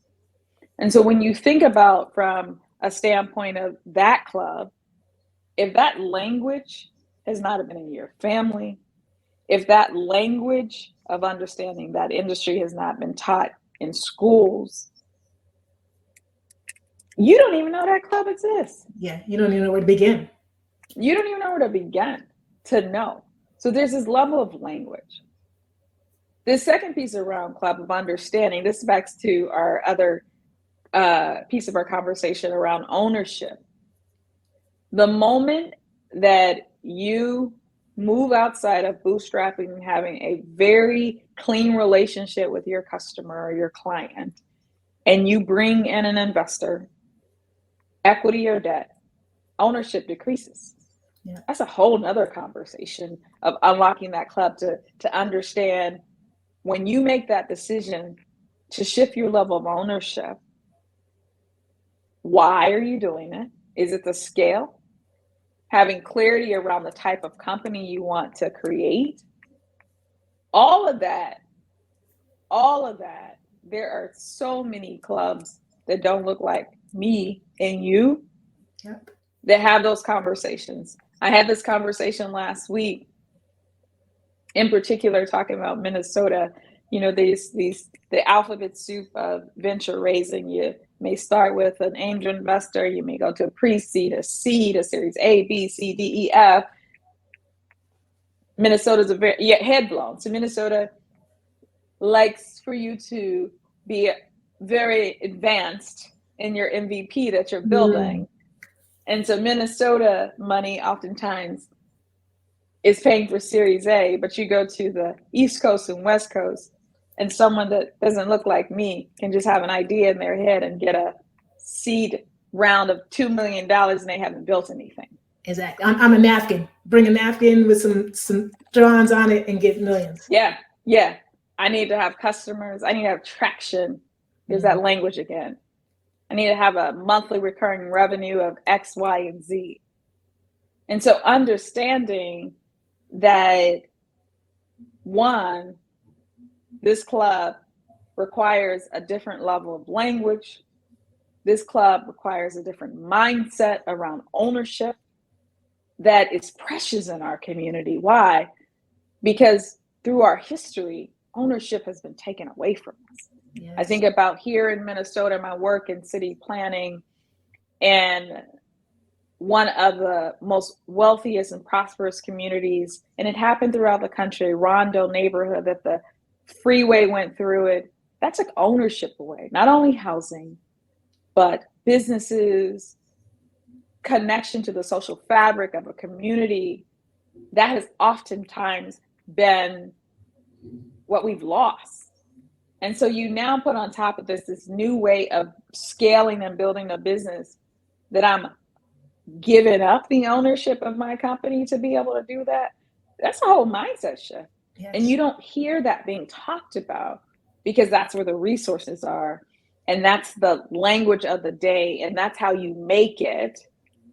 And so when you think about from a standpoint of that club, if that language has not been in your family, if that language of understanding that industry has not been taught in schools, you don't even know that club exists. Yeah, you don't even know where to begin. You don't even know where to begin to know. So there's this level of language. This second piece around club of understanding, this backs to our other piece of our conversation around ownership. The moment that you move outside of bootstrapping and having a very clean relationship with your customer or your client, and you bring in an investor, equity or debt, ownership decreases. Yeah. That's a whole nother conversation of unlocking that club to understand when you make that decision to shift your level of ownership. Why are you doing it? Is it the scale? Having clarity around the type of company you want to create. All of that. There are so many clubs that don't look like me and you. Yep. That have those conversations. I had this conversation last week, in particular, talking about Minnesota. You know, the alphabet soup of venture raising. You may start with an angel investor. You may go to a pre-seed, a seed, a series A, B, C, D, E, F. Minnesota's a very head blown. So Minnesota likes for you to be very advanced in your MVP that you're building. And so Minnesota money oftentimes is paying for Series A, but you go to the East Coast and West Coast, and someone that doesn't look like me can just have an idea in their head and get a seed round of $2 million and they haven't built anything. Exactly. I'm a napkin. Bring a napkin with some drawings on it and get millions. Yeah. I need to have customers. I need to have traction. There's that language again. I need to have a monthly recurring revenue of X, Y, and Z. And so understanding that, one, this club requires a different level of language. This club requires a different mindset around ownership that is precious in our community. Why? Because through our history, ownership has been taken away from us. Yes. I think about here in Minnesota, my work in city planning, and one of the most wealthiest and prosperous communities, and it happened throughout the country, Rondo neighborhood, that the freeway went through it. That took ownership away, not only housing, but businesses, connection to the social fabric of a community. That has oftentimes been what we've lost. And so you now put on top of this new way of scaling and building a business that I'm giving up the ownership of my company to be able to do that. That's a whole mindset shift. Yes. And you don't hear that being talked about because that's where the resources are. And that's the language of the day. And that's how you make it,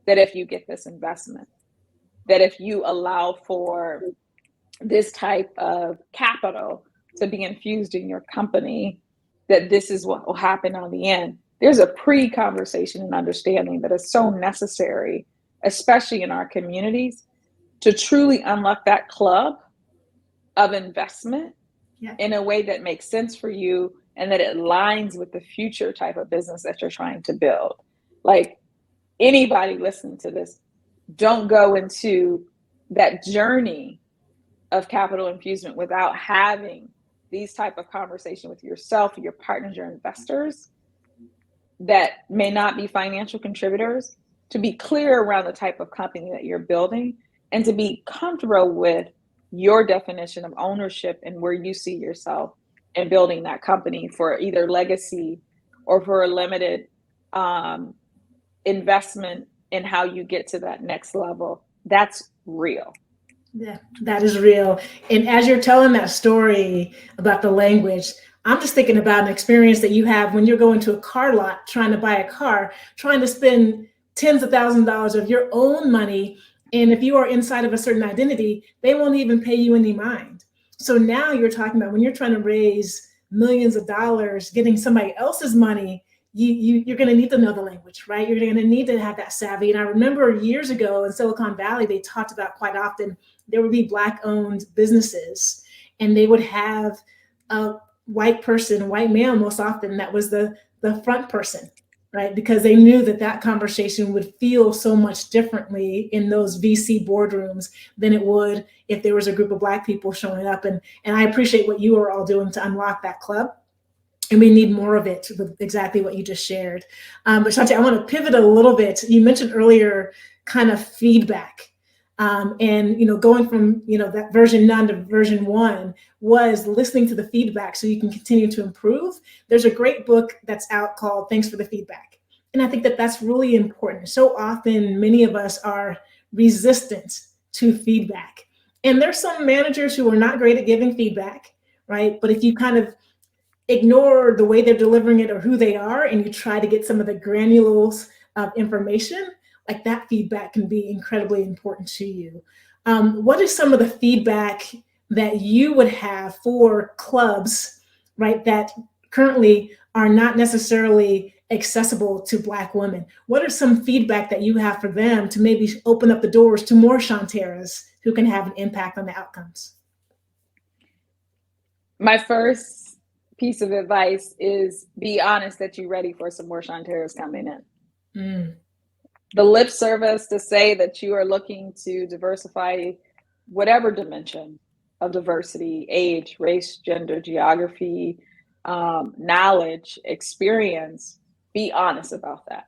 that if you get this investment, that if you allow for this type of capital to be infused in your company, that this is what will happen on the end. There's a pre-conversation and understanding that is so necessary, especially in our communities, to truly unlock that club of investment in a way that makes sense for you and that it aligns with the future type of business that you're trying to build. Like, anybody listening to this, don't go into that journey of capital infusement without having these type of conversation with yourself, your partners, your investors that may not be financial contributors, to be clear around the type of company that you're building and to be comfortable with your definition of ownership and where you see yourself in building that company for either legacy or for a limited investment in how you get to that next level. That's real. Yeah, that is real. And as you're telling that story about the language, I'm just thinking about an experience that you have when you're going to a car lot trying to buy a car, trying to spend tens of thousands of dollars of your own money. And if you are inside of a certain identity, they won't even pay you any mind. So now you're talking about when you're trying to raise millions of dollars, getting somebody else's money, you're going to need to know the language, right? You're going to need to have that savvy. And I remember years ago in Silicon Valley, they talked about quite often, there would be Black-owned businesses, and they would have a white person, white male most often, that was the front person, right? Because they knew that conversation would feel so much differently in those VC boardrooms than it would if there was a group of Black people showing up. And I appreciate what you are all doing to unlock that club. And we need more of it with exactly what you just shared. But Shawntera, I want to pivot a little bit. You mentioned earlier kind of feedback. And going from that version none to version 1 was listening to the feedback so you can continue to improve. There's a great book that's out called Thanks for the Feedback. And I think that that's really important. So often many of us are resistant to feedback. And there's some managers who are not great at giving feedback, right? But if you kind of ignore the way they're delivering it or who they are, and you try to get some of the granules of information, like that feedback can be incredibly important to you. What is some of the feedback that you would have for clubs, right, that currently are not necessarily accessible to Black women? What are some feedback that you have for them to maybe open up the doors to more Shawnteras who can have an impact on the outcomes? My first piece of advice is be honest that you're ready for some more Shawnteras coming in. The lip service to say that you are looking to diversify whatever dimension of diversity, age, race, gender, geography, knowledge, experience, be honest about that.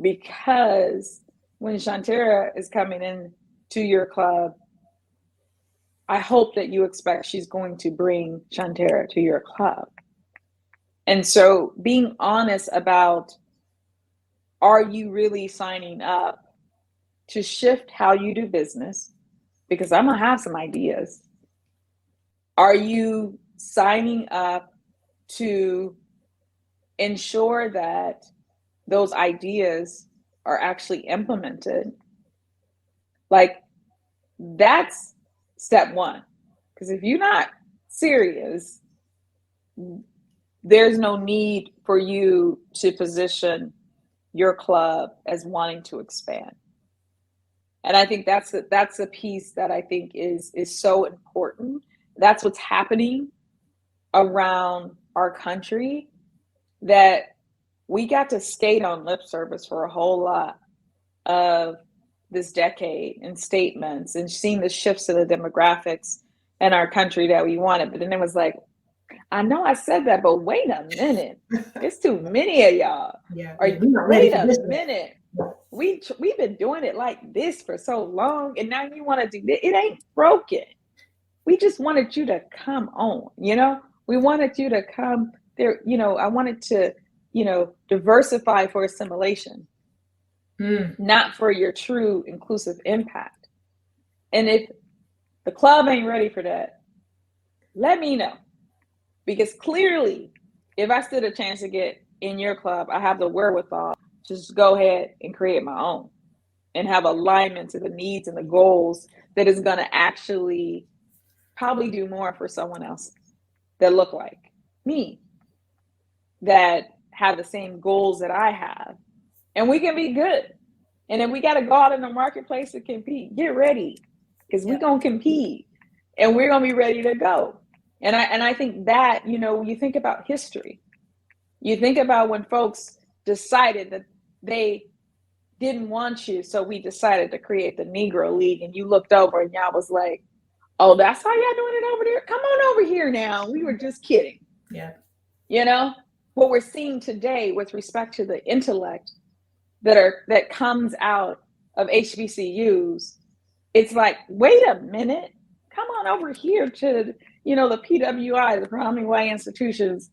Because when Shawntera is coming in to your club, I hope that you expect she's going to bring Shawntera to your club. And so being honest about, are you really signing up to shift how you do business? Because I'm gonna have some ideas. Are you signing up to ensure that those ideas are actually implemented? Like, that's step one. Because if you're not serious, there's no need for you to position your club as wanting to expand. And I think that's a piece that I think is so important. That's what's happening around our country, that we got to skate on lip service for a whole lot of this decade and statements and seeing the shifts in the demographics in our country that we wanted. But then it was like, I know I said that, but wait a minute. It's too many of y'all. Yeah, wait a minute. We've been doing it like this for so long, and now you want to do it. It ain't broken. We just wanted you to come on, we wanted you to come there. I wanted to, diversify for assimilation, not for your true inclusive impact. And if the club ain't ready for that, let me know. Because clearly, if I stood a chance to get in your club, I have the wherewithal to just go ahead and create my own and have alignment to the needs and the goals that is going to actually probably do more for someone else that look like me, that have the same goals that I have. And we can be good. And if we got to go out in the marketplace to compete, get ready, because we're going to compete and we're going to be ready to go. And I think that, you think about history, you think about when folks decided that they didn't want you, so we decided to create the Negro League, and you looked over and y'all was like, oh, that's how y'all doing it over there? Come on over here now. We were just kidding. Yeah. What we're seeing today with respect to the intellect that comes out of HBCUs, it's like, wait a minute, come on over here to, the PWI, the predominantly white institutions.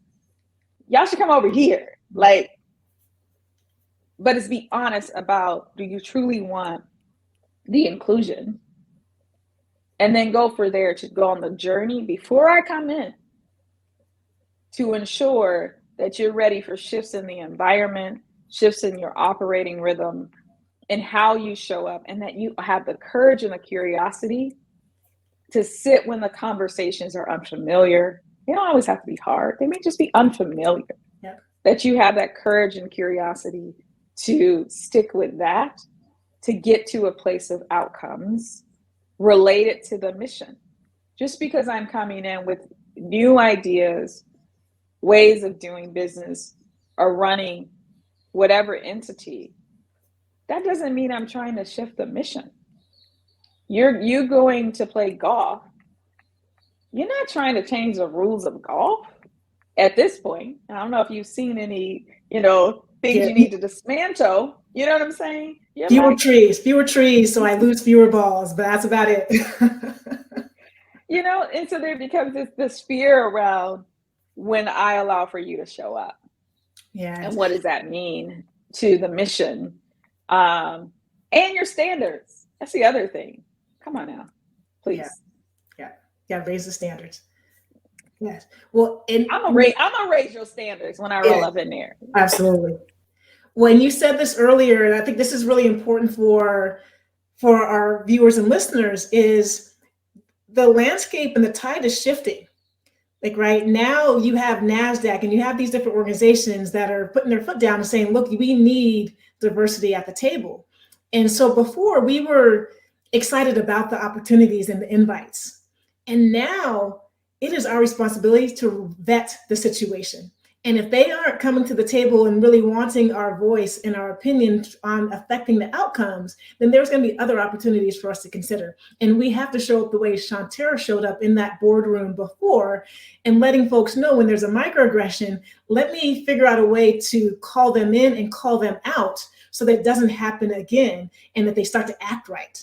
Y'all should come over here. But it's be honest about, do you truly want the inclusion? And then go for there to go on the journey before I come in to ensure that you're ready for shifts in the environment, shifts in your operating rhythm, and how you show up, and that you have the courage and the curiosity to sit when the conversations are unfamiliar. They don't always have to be hard. They may just be unfamiliar. Yeah. That you have that courage and curiosity to stick with that, to get to a place of outcomes related to the mission. Just because I'm coming in with new ideas, ways of doing business, or running whatever entity, that doesn't mean I'm trying to shift the mission. You're going to play golf. You're not trying to change the rules of golf at this point. I don't know if you've seen any, things you need to dismantle. You know what I'm saying? You're Fewer trees, so I lose fewer balls, but that's about it. And so there becomes this fear around when I allow for you to show up. Yeah. And what does that mean to the mission? And your standards. That's the other thing. Come on now, please. Yeah. Raise the standards. Yes. Well, I'm gonna raise your standards when I roll up in there. Absolutely. When you said this earlier, and I think this is really important for our viewers and listeners, is the landscape and the tide is shifting. Like right now, you have NASDAQ and you have these different organizations that are putting their foot down and saying, look, we need diversity at the table. And so before, we were excited about the opportunities and the invites. And now it is our responsibility to vet the situation. And if they aren't coming to the table and really wanting our voice and our opinion on affecting the outcomes, then there's going to be other opportunities for us to consider. And we have to show up the way Shawntera showed up in that boardroom before, and letting folks know when there's a microaggression, let me figure out a way to call them in and call them out so that it doesn't happen again and that they start to act right.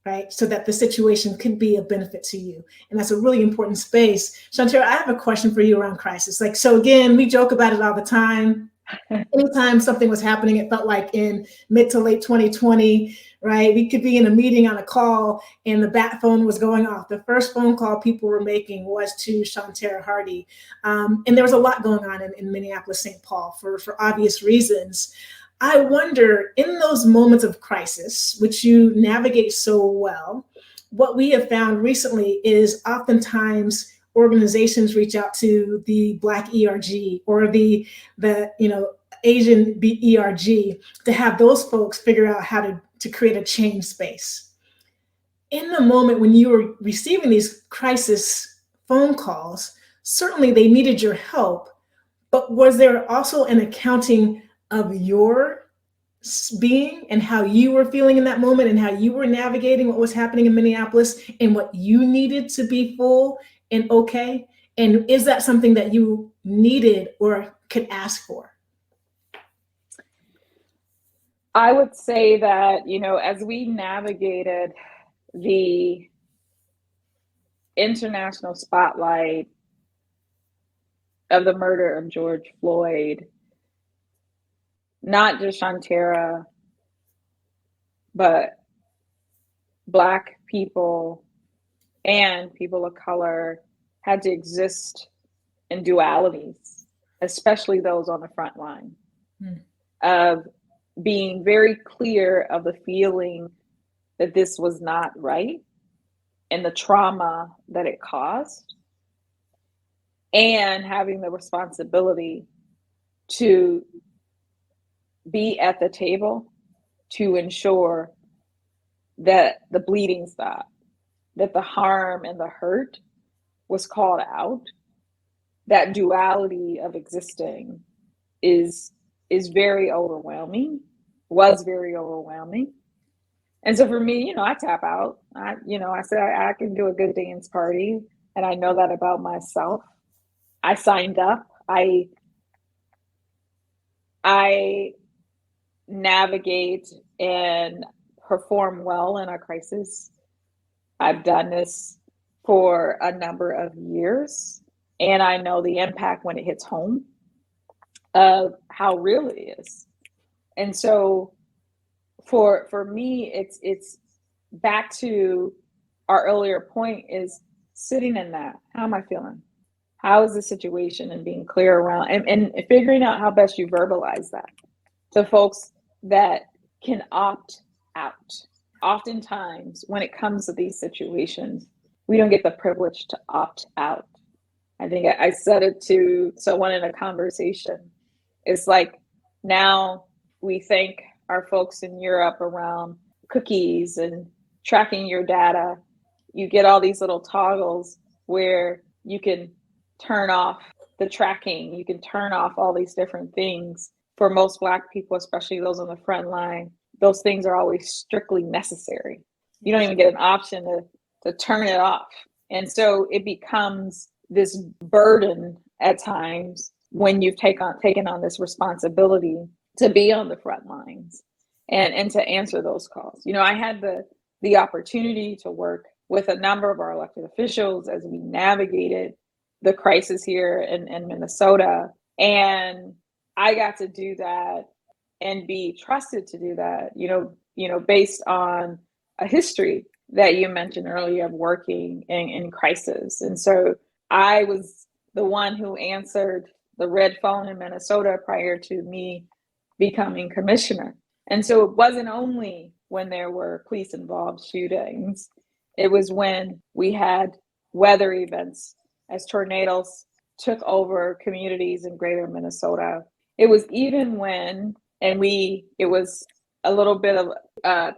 Right? So that the situation could be a benefit to you. And that's a really important space. Shawntera, I have a question for you around crisis. So again, we joke about it all the time. Anytime something was happening, it felt like in mid to late 2020, right? We could be in a meeting on a call and the bat phone was going off. The first phone call people were making was to Shawntera Hardy. And there was a lot going on in Minneapolis, St. Paul for obvious reasons. I wonder, in those moments of crisis, which you navigate so well, what we have found recently is oftentimes organizations reach out to the Black ERG or the Asian ERG to have those folks figure out how to create a change space. In the moment when you were receiving these crisis phone calls, certainly they needed your help, but was there also an accounting of your being and how you were feeling in that moment and how you were navigating what was happening in Minneapolis and what you needed to be full and okay? And is that something that you needed or could ask for? I would say that, as we navigated the international spotlight of the murder of George Floyd, not just Shawntera, but Black people and people of color had to exist in dualities, especially those on the front line, of being very clear of the feeling that this was not right and the trauma that it caused, and having the responsibility to be at the table to ensure that the bleeding stopped, that the harm and the hurt was called out. That duality of existing is very overwhelming, was very overwhelming. And so for me, I tap out. I said I can do a good dance party, and I know that about myself. I signed up. I navigate and perform well in a crisis. I've done this for a number of years, and I know the impact when it hits home of how real it is. And so for me, it's back to our earlier point, is sitting in that. How am I feeling? How is the situation? And being clear around and figuring out how best you verbalize that to folks that can opt out. Oftentimes, when it comes to these situations, we don't get the privilege to opt out. I think I said it to someone in a conversation. It's like, now we thank our folks in Europe around cookies and tracking your data. You get all these little toggles where you can turn off the tracking, you can turn off all these different things. For most Black people, especially those on the front line, those things are always strictly necessary. You don't even get an option to turn it off. And so it becomes this burden at times when you've taken on this responsibility to be on the front lines. and to answer those calls. I had the opportunity to work with a number of our elected officials as we navigated the crisis here in Minnesota. And I got to do that and be trusted to do that, based on a history that you mentioned earlier of working in crisis. And so I was the one who answered the red phone in Minnesota prior to me becoming commissioner. And so it wasn't only when there were police involved shootings, it was when we had weather events as tornadoes took over communities in greater Minnesota. It was even when, it was a little bit of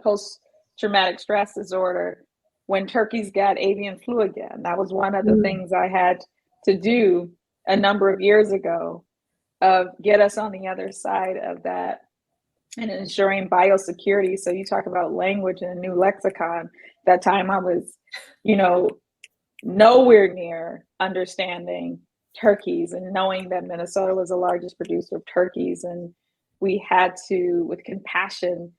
post-traumatic stress disorder when turkeys got avian flu again. That was one of the things I had to do a number of years ago, of get us on the other side of that and ensuring biosecurity. So you talk about language and a new lexicon. That time I was, nowhere near understanding turkeys and knowing that Minnesota was the largest producer of turkeys. And we had to, with compassion,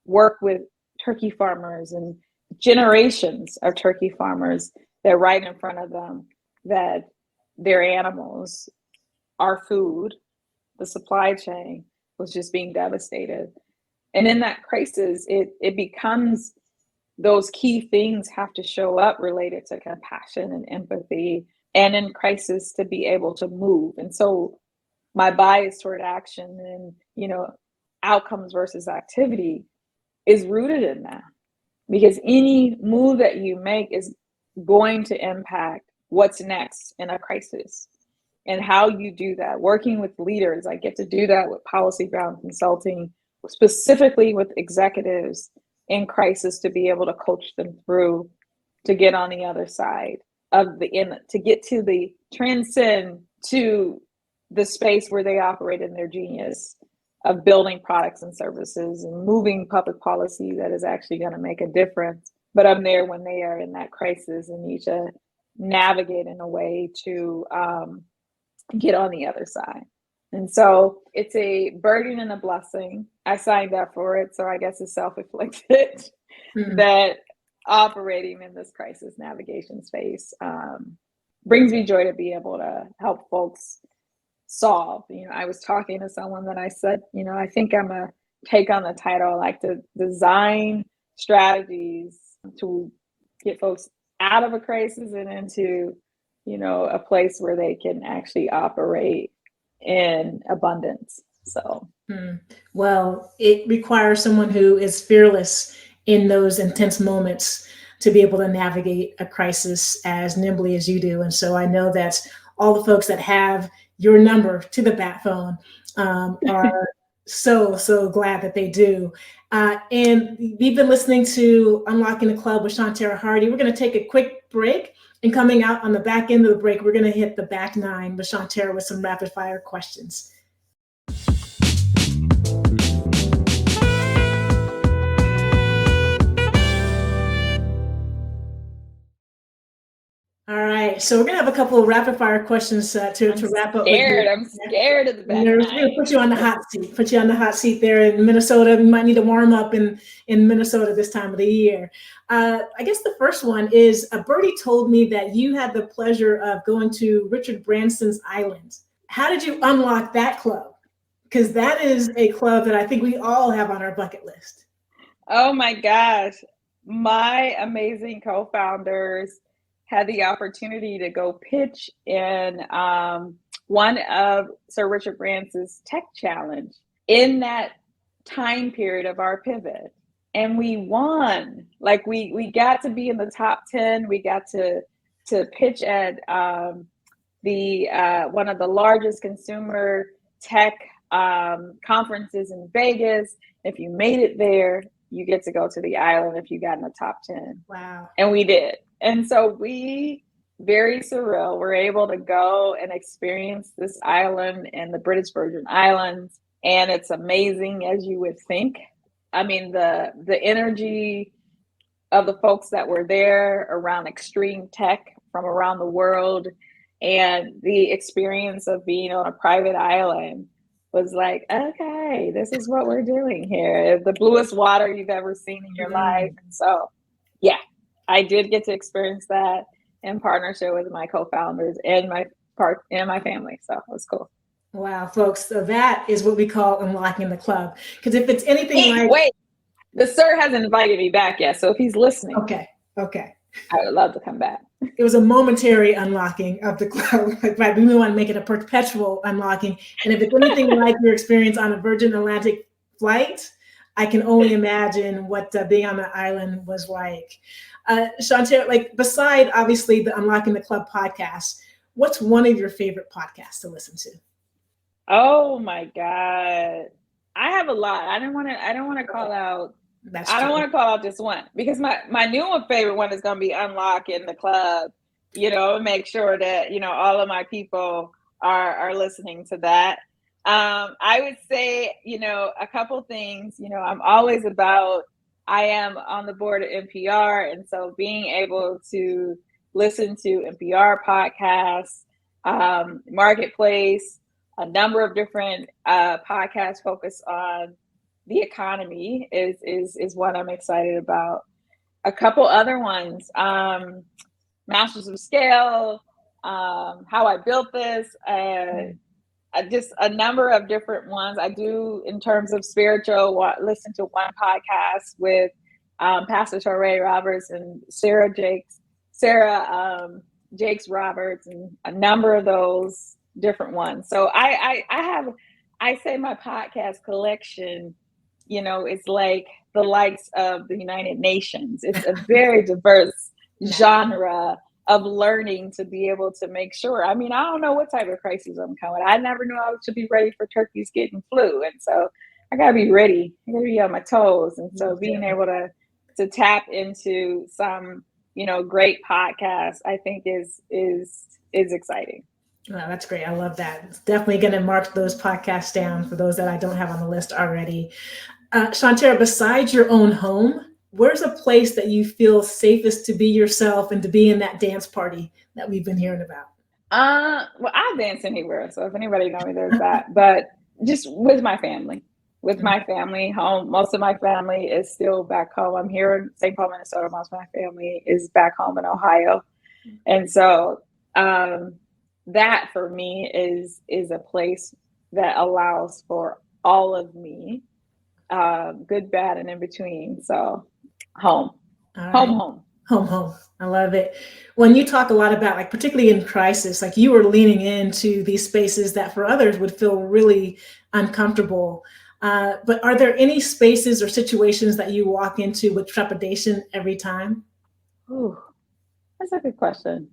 work with turkey farmers and generations of turkey farmers that right in front of them, that their animals, our food, the supply chain was just being devastated. And in that crisis, it becomes those key things have to show up related to compassion and empathy, and in crisis to be able to move. And so my bias toward action and, outcomes versus activity is rooted in that, because any move that you make is going to impact what's next in a crisis. And how you do that, working with leaders. I get to do that with policy ground consulting, specifically with executives in crisis, to be able to coach them through to get on the other side of to get to the transcend to the space where they operate in their genius of building products and services and moving public policy that is actually going to make a difference. But I'm there when they are in that crisis and need to navigate in a way to get on the other side. And so it's a burden and a blessing. I signed up for it, so I guess it's self-inflicted that operating in this crisis navigation space brings me joy to be able to help folks solve. I was talking to someone that I said, I think I'm a take on the title. I like to design strategies to get folks out of a crisis and into a place where they can actually operate in abundance. So, well, it requires someone who is fearless in those intense moments to be able to navigate a crisis as nimbly as you do. And so I know that all the folks that have your number to the bat phone are so glad that they do. And we've been listening to Unlocking the Club with Shawntera Hardy. We're going to take a quick break. And coming out on the back end of the break, we're going to hit the back nine with Shawntera with some rapid fire questions. All right, so we're going to have a couple of rapid fire questions to wrap up. I'm scared of the back nine. We're going to put you on the hot seat there in Minnesota. You might need to warm up in Minnesota this time of the year. I guess the first one is, Bertie told me that you had the pleasure of going to Richard Branson's island. How did you unlock that club? Because that is a club that I think we all have on our bucket list. Oh my gosh. My amazing co-founders had the opportunity to go pitch in one of Sir Richard Branson's tech challenge in that time period of our pivot. And we won. Like we got to be in the top 10. We got to pitch at the one of the largest consumer tech conferences in Vegas. If you made it there, you get to go to the island if you got in the top 10. Wow. And we did. And so we, very surreal, were able to go and experience this island in the British Virgin Islands. And it's amazing, as you would think. I mean, the energy of the folks that were there around extreme tech from around the world, and the experience of being on a private island was like, okay, this is what we're doing here. The bluest water you've ever seen in your life. And so, yeah, I did get to experience that in partnership with my co-founders and my family. So it was cool. Wow, folks. So that is what we call unlocking the club. Because if it's anything like... Wait, the sir hasn't invited me back yet. So if he's listening, okay. I would love to come back. It was a momentary unlocking of the club. Right, we want to make it a perpetual unlocking. And if it's anything like your experience on a Virgin Atlantic flight, I can only imagine what being on the island was like. Shawntera, like beside obviously the Unlocking the Club podcast, what's one of your favorite podcasts to listen to? Oh my God. I have a lot. I don't want to call out. I don't want to call out just one, because my new favorite one is going to be Unlocking the Club, make sure that, all of my people are listening to that. I would say, a couple things, I'm always I am on the board of NPR. And so being able to listen to NPR podcasts, Marketplace, a number of different podcasts focused on the economy is what I'm excited about. A couple other ones, Masters of Scale, How I Built This, just a number of different ones. I do, in terms of spiritual, listen to one podcast with Pastor Torrey Roberts and Sarah Jakes Roberts, and a number of those different ones. So I say my podcast collection, it's like the likes of the United Nations. It's a very diverse genre of learning to be able to make sure. I mean, I don't know what type of crisis I'm coming. I never knew I should be ready for turkeys getting flu. And so I gotta be ready. I gotta be on my toes. And so being able to tap into some, great podcasts, I think is exciting. Wow, that's great. I love that. It's definitely going to mark those podcasts down for those that I don't have on the list already. Shawntera, besides your own home, where's a place that you feel safest to be yourself and to be in that dance party that we've been hearing about? Well, I'll dance anywhere. So if anybody knows me, there's that. But just with my family. My family home. Most of my family is still back home. I'm here in St. Paul, Minnesota. Most of my family is back home in Ohio. And so that for me is a place that allows for all of me, good, bad, and in between. So home. Right. Home. I love it. When you talk a lot about, like, particularly in crisis, like you were leaning into these spaces that for others would feel really uncomfortable. But are there any spaces or situations that you walk into with trepidation every time? Ooh, that's a good question.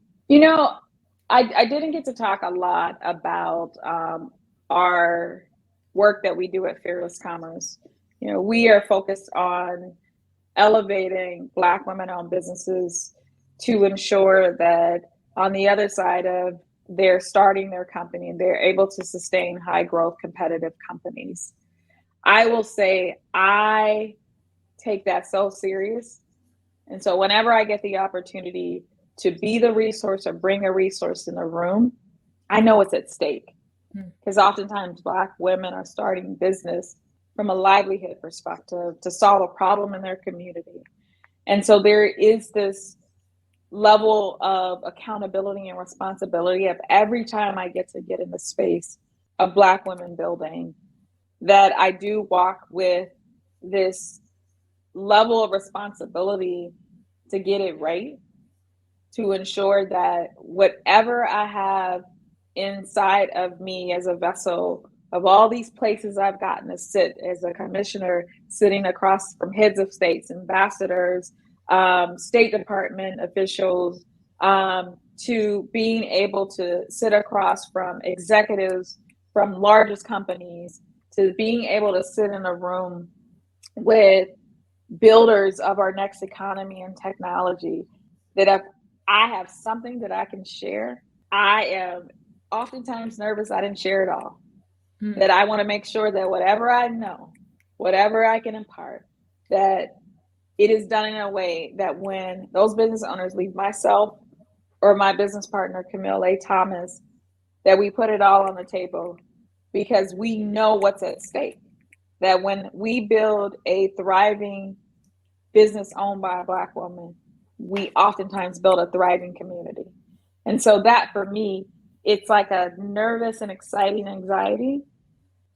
I didn't get to talk a lot about our work that we do at Fearless Commerce. We are focused on elevating Black women-owned businesses to ensure that on the other side of their starting their company, they're able to sustain high growth, competitive companies. I will say I take that so serious. And so whenever I get the opportunity to be the resource or bring a resource in the room, I know it's at stake. Because oftentimes Black women are starting business from a livelihood perspective to solve a problem in their community. And so there is this level of accountability and responsibility of every time I get in the space of Black women building, that I do walk with this level of responsibility to get it right, to ensure that whatever I have inside of me as a vessel of all these places I've gotten to sit as a commissioner, sitting across from heads of states, ambassadors, State Department officials, to being able to sit across from executives from largest companies, to being able to sit in a room with builders of our next economy and technology, that if I have something that I can share, I am oftentimes nervous I didn't share it all. That I want to make sure that whatever I know, whatever I can impart, that it is done in a way that when those business owners leave myself or my business partner, Camille A. Thomas, that we put it all on the table because we know what's at stake. That when we build a thriving business owned by a Black woman, we oftentimes build a thriving community. And so that for me, it's like a nervous and exciting anxiety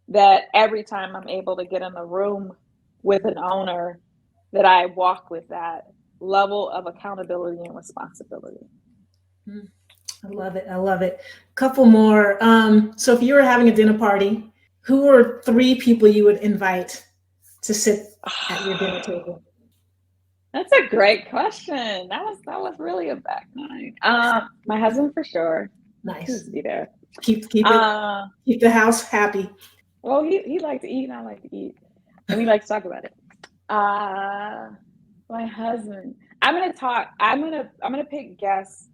that every time I'm able to get in the room with an owner, that I walk with that level of accountability and responsibility. I love it. I love it. Couple more. So if you were having a dinner party, who are 3 people you would invite to sit at your dinner table? That's a great question. That was really a back nine. My husband for sure. Nice. He's be there. Keep the house happy. Well, he likes to eat and I like to eat. And we like to talk about it. My husband. I'm gonna pick guests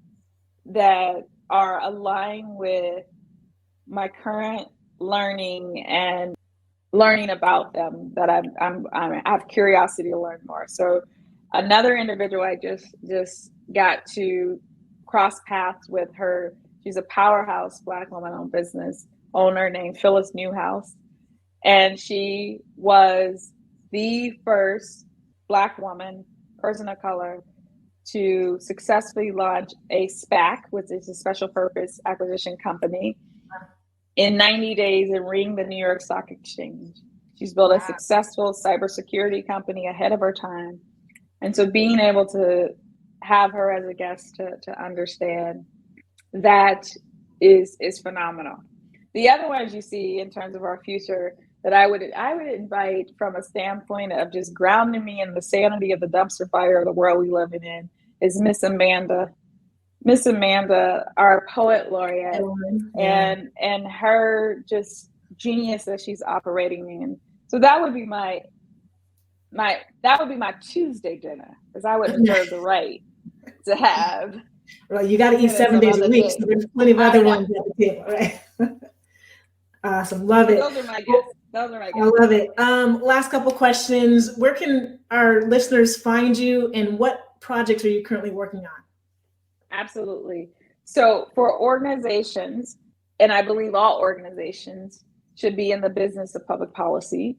that are aligned with my current learning and learning about them, that I have curiosity to learn more. So another individual I just got to cross paths with her. She's a powerhouse Black woman-owned business owner named Phyllis Newhouse. And she was the first Black woman, person of color, to successfully launch a SPAC, which is a special purpose acquisition company, in 90 days and ring the New York Stock Exchange. She's built a successful cybersecurity company ahead of her time. And so being able to have her as a guest to understand that is phenomenal. The other ones you see in terms of our future that I would invite from a standpoint of just grounding me in the sanity of the dumpster fire of the world we live in is Miss Amanda. Miss Amanda, our poet laureate, and her just genius that she's operating in. So that would be my Tuesday dinner, because I would reserve the right to have. Well, you got to eat 7 days a week, so there's plenty of other ones at the table, right? Awesome, love it. Those are my guests. I love it. Last couple questions. Where can our listeners find you, and what projects are you currently working on? Absolutely. So for organizations, and I believe all organizations should be in the business of public policy,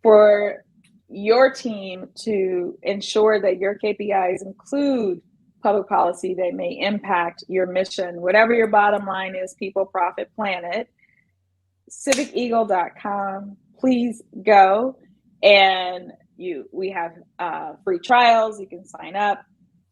for your team to ensure that your KPIs include public policy that may impact your mission, whatever your bottom line is, people, profit, planet, civiceagle.com. Please go. And we have free trials. You can sign up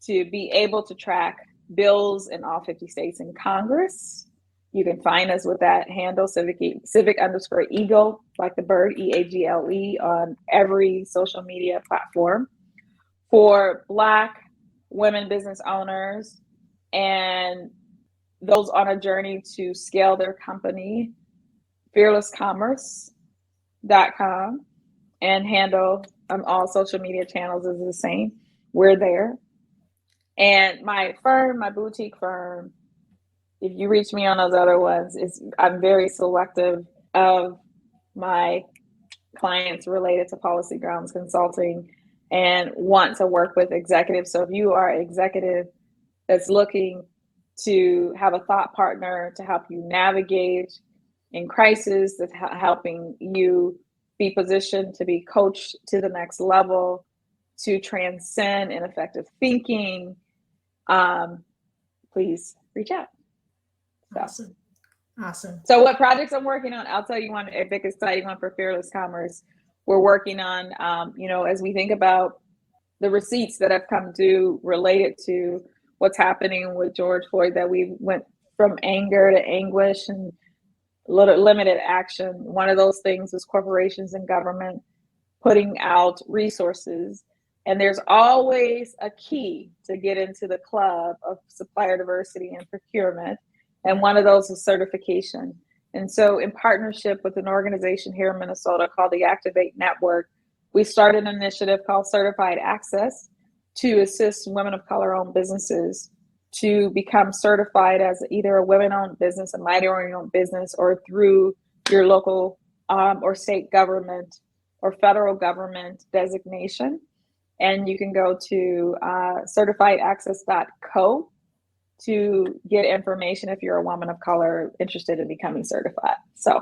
to be able to track bills in all 50 states and Congress. You can find us with that handle, civic_eagle, like the bird, EAGLE, on every social media platform. For Black women business owners and those on a journey to scale their company, fearlesscommerce.com, and handle on all social media channels is the same. We're there. And my firm, my boutique firm, if you reach me on those other ones, I'm very selective of my clients related to policy grounds consulting and want to work with executives. So if you are an executive that's looking to have a thought partner to help you navigate in crisis, that's helping you be positioned to be coached to the next level, to transcend ineffective thinking, please reach out. Awesome. So what projects I'm working on, I'll tell you one, a big exciting one for Fearless Commerce. We're working on, as we think about the receipts that have come due related to what's happening with George Floyd, that we went from anger to anguish and limited action. One of those things is corporations and government putting out resources. And there's always a key to get into the club of supplier diversity and procurement. And one of those is certification. And so in partnership with an organization here in Minnesota called the Activate Network, we started an initiative called Certified Access to assist women of color-owned businesses to become certified as either a women-owned business, a minority-owned business, or through your local or state government or federal government designation. And you can go to certifiedaccess.co to get information if you're a woman of color interested in becoming certified. So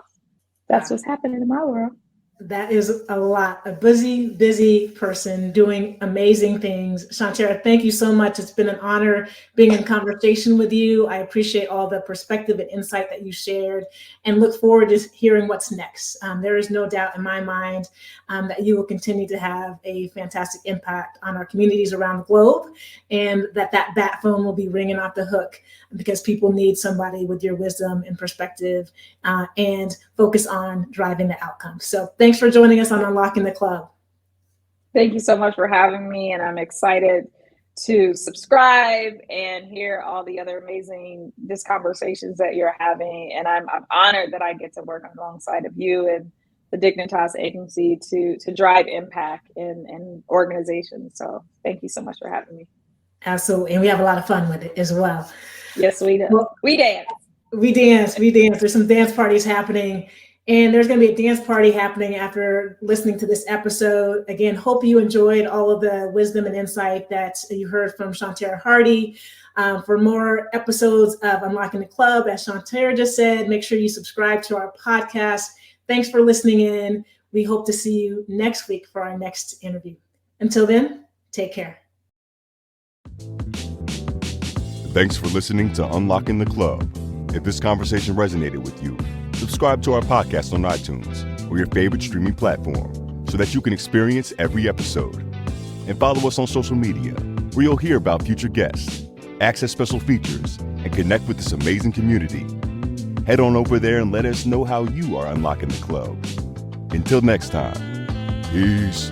That's what's happening in my world. That is a lot. A busy person doing amazing things. Shawntera, thank you so much. It's been an honor being in conversation with you. I appreciate all the perspective and insight that you shared, and look forward to hearing what's next. There is no doubt in my mind that you will continue to have a fantastic impact on our communities around the globe, and that bat phone will be ringing off the hook, because people need somebody with your wisdom and perspective and focus on driving the outcome. So thanks for joining us on Unlocking the Club. Thank you so much for having me, and I'm excited to subscribe and hear all the other amazing conversations that you're having. And I'm honored that I get to work alongside of you and the Dignitas Agency to drive impact in organizations. So thank you so much for having me. Absolutely. And we have a lot of fun with it as well. Yes, we do. Well, we dance. We dance. There's some dance parties happening, and there's going to be a dance party happening after listening to this episode. Again, hope you enjoyed all of the wisdom and insight that you heard from Shawntera Hardy. For more episodes of Unlocking the Club, as Shawntera just said, make sure you subscribe to our podcast. Thanks for listening in. We hope to see you next week for our next interview. Until then, take care. Thanks for listening to Unlocking the Club. If this conversation resonated with you, subscribe to our podcast on iTunes or your favorite streaming platform so that you can experience every episode. And follow us on social media, where you'll hear about future guests, access special features, and connect with this amazing community. Head on over there and let us know how you are unlocking the club. Until next time, peace.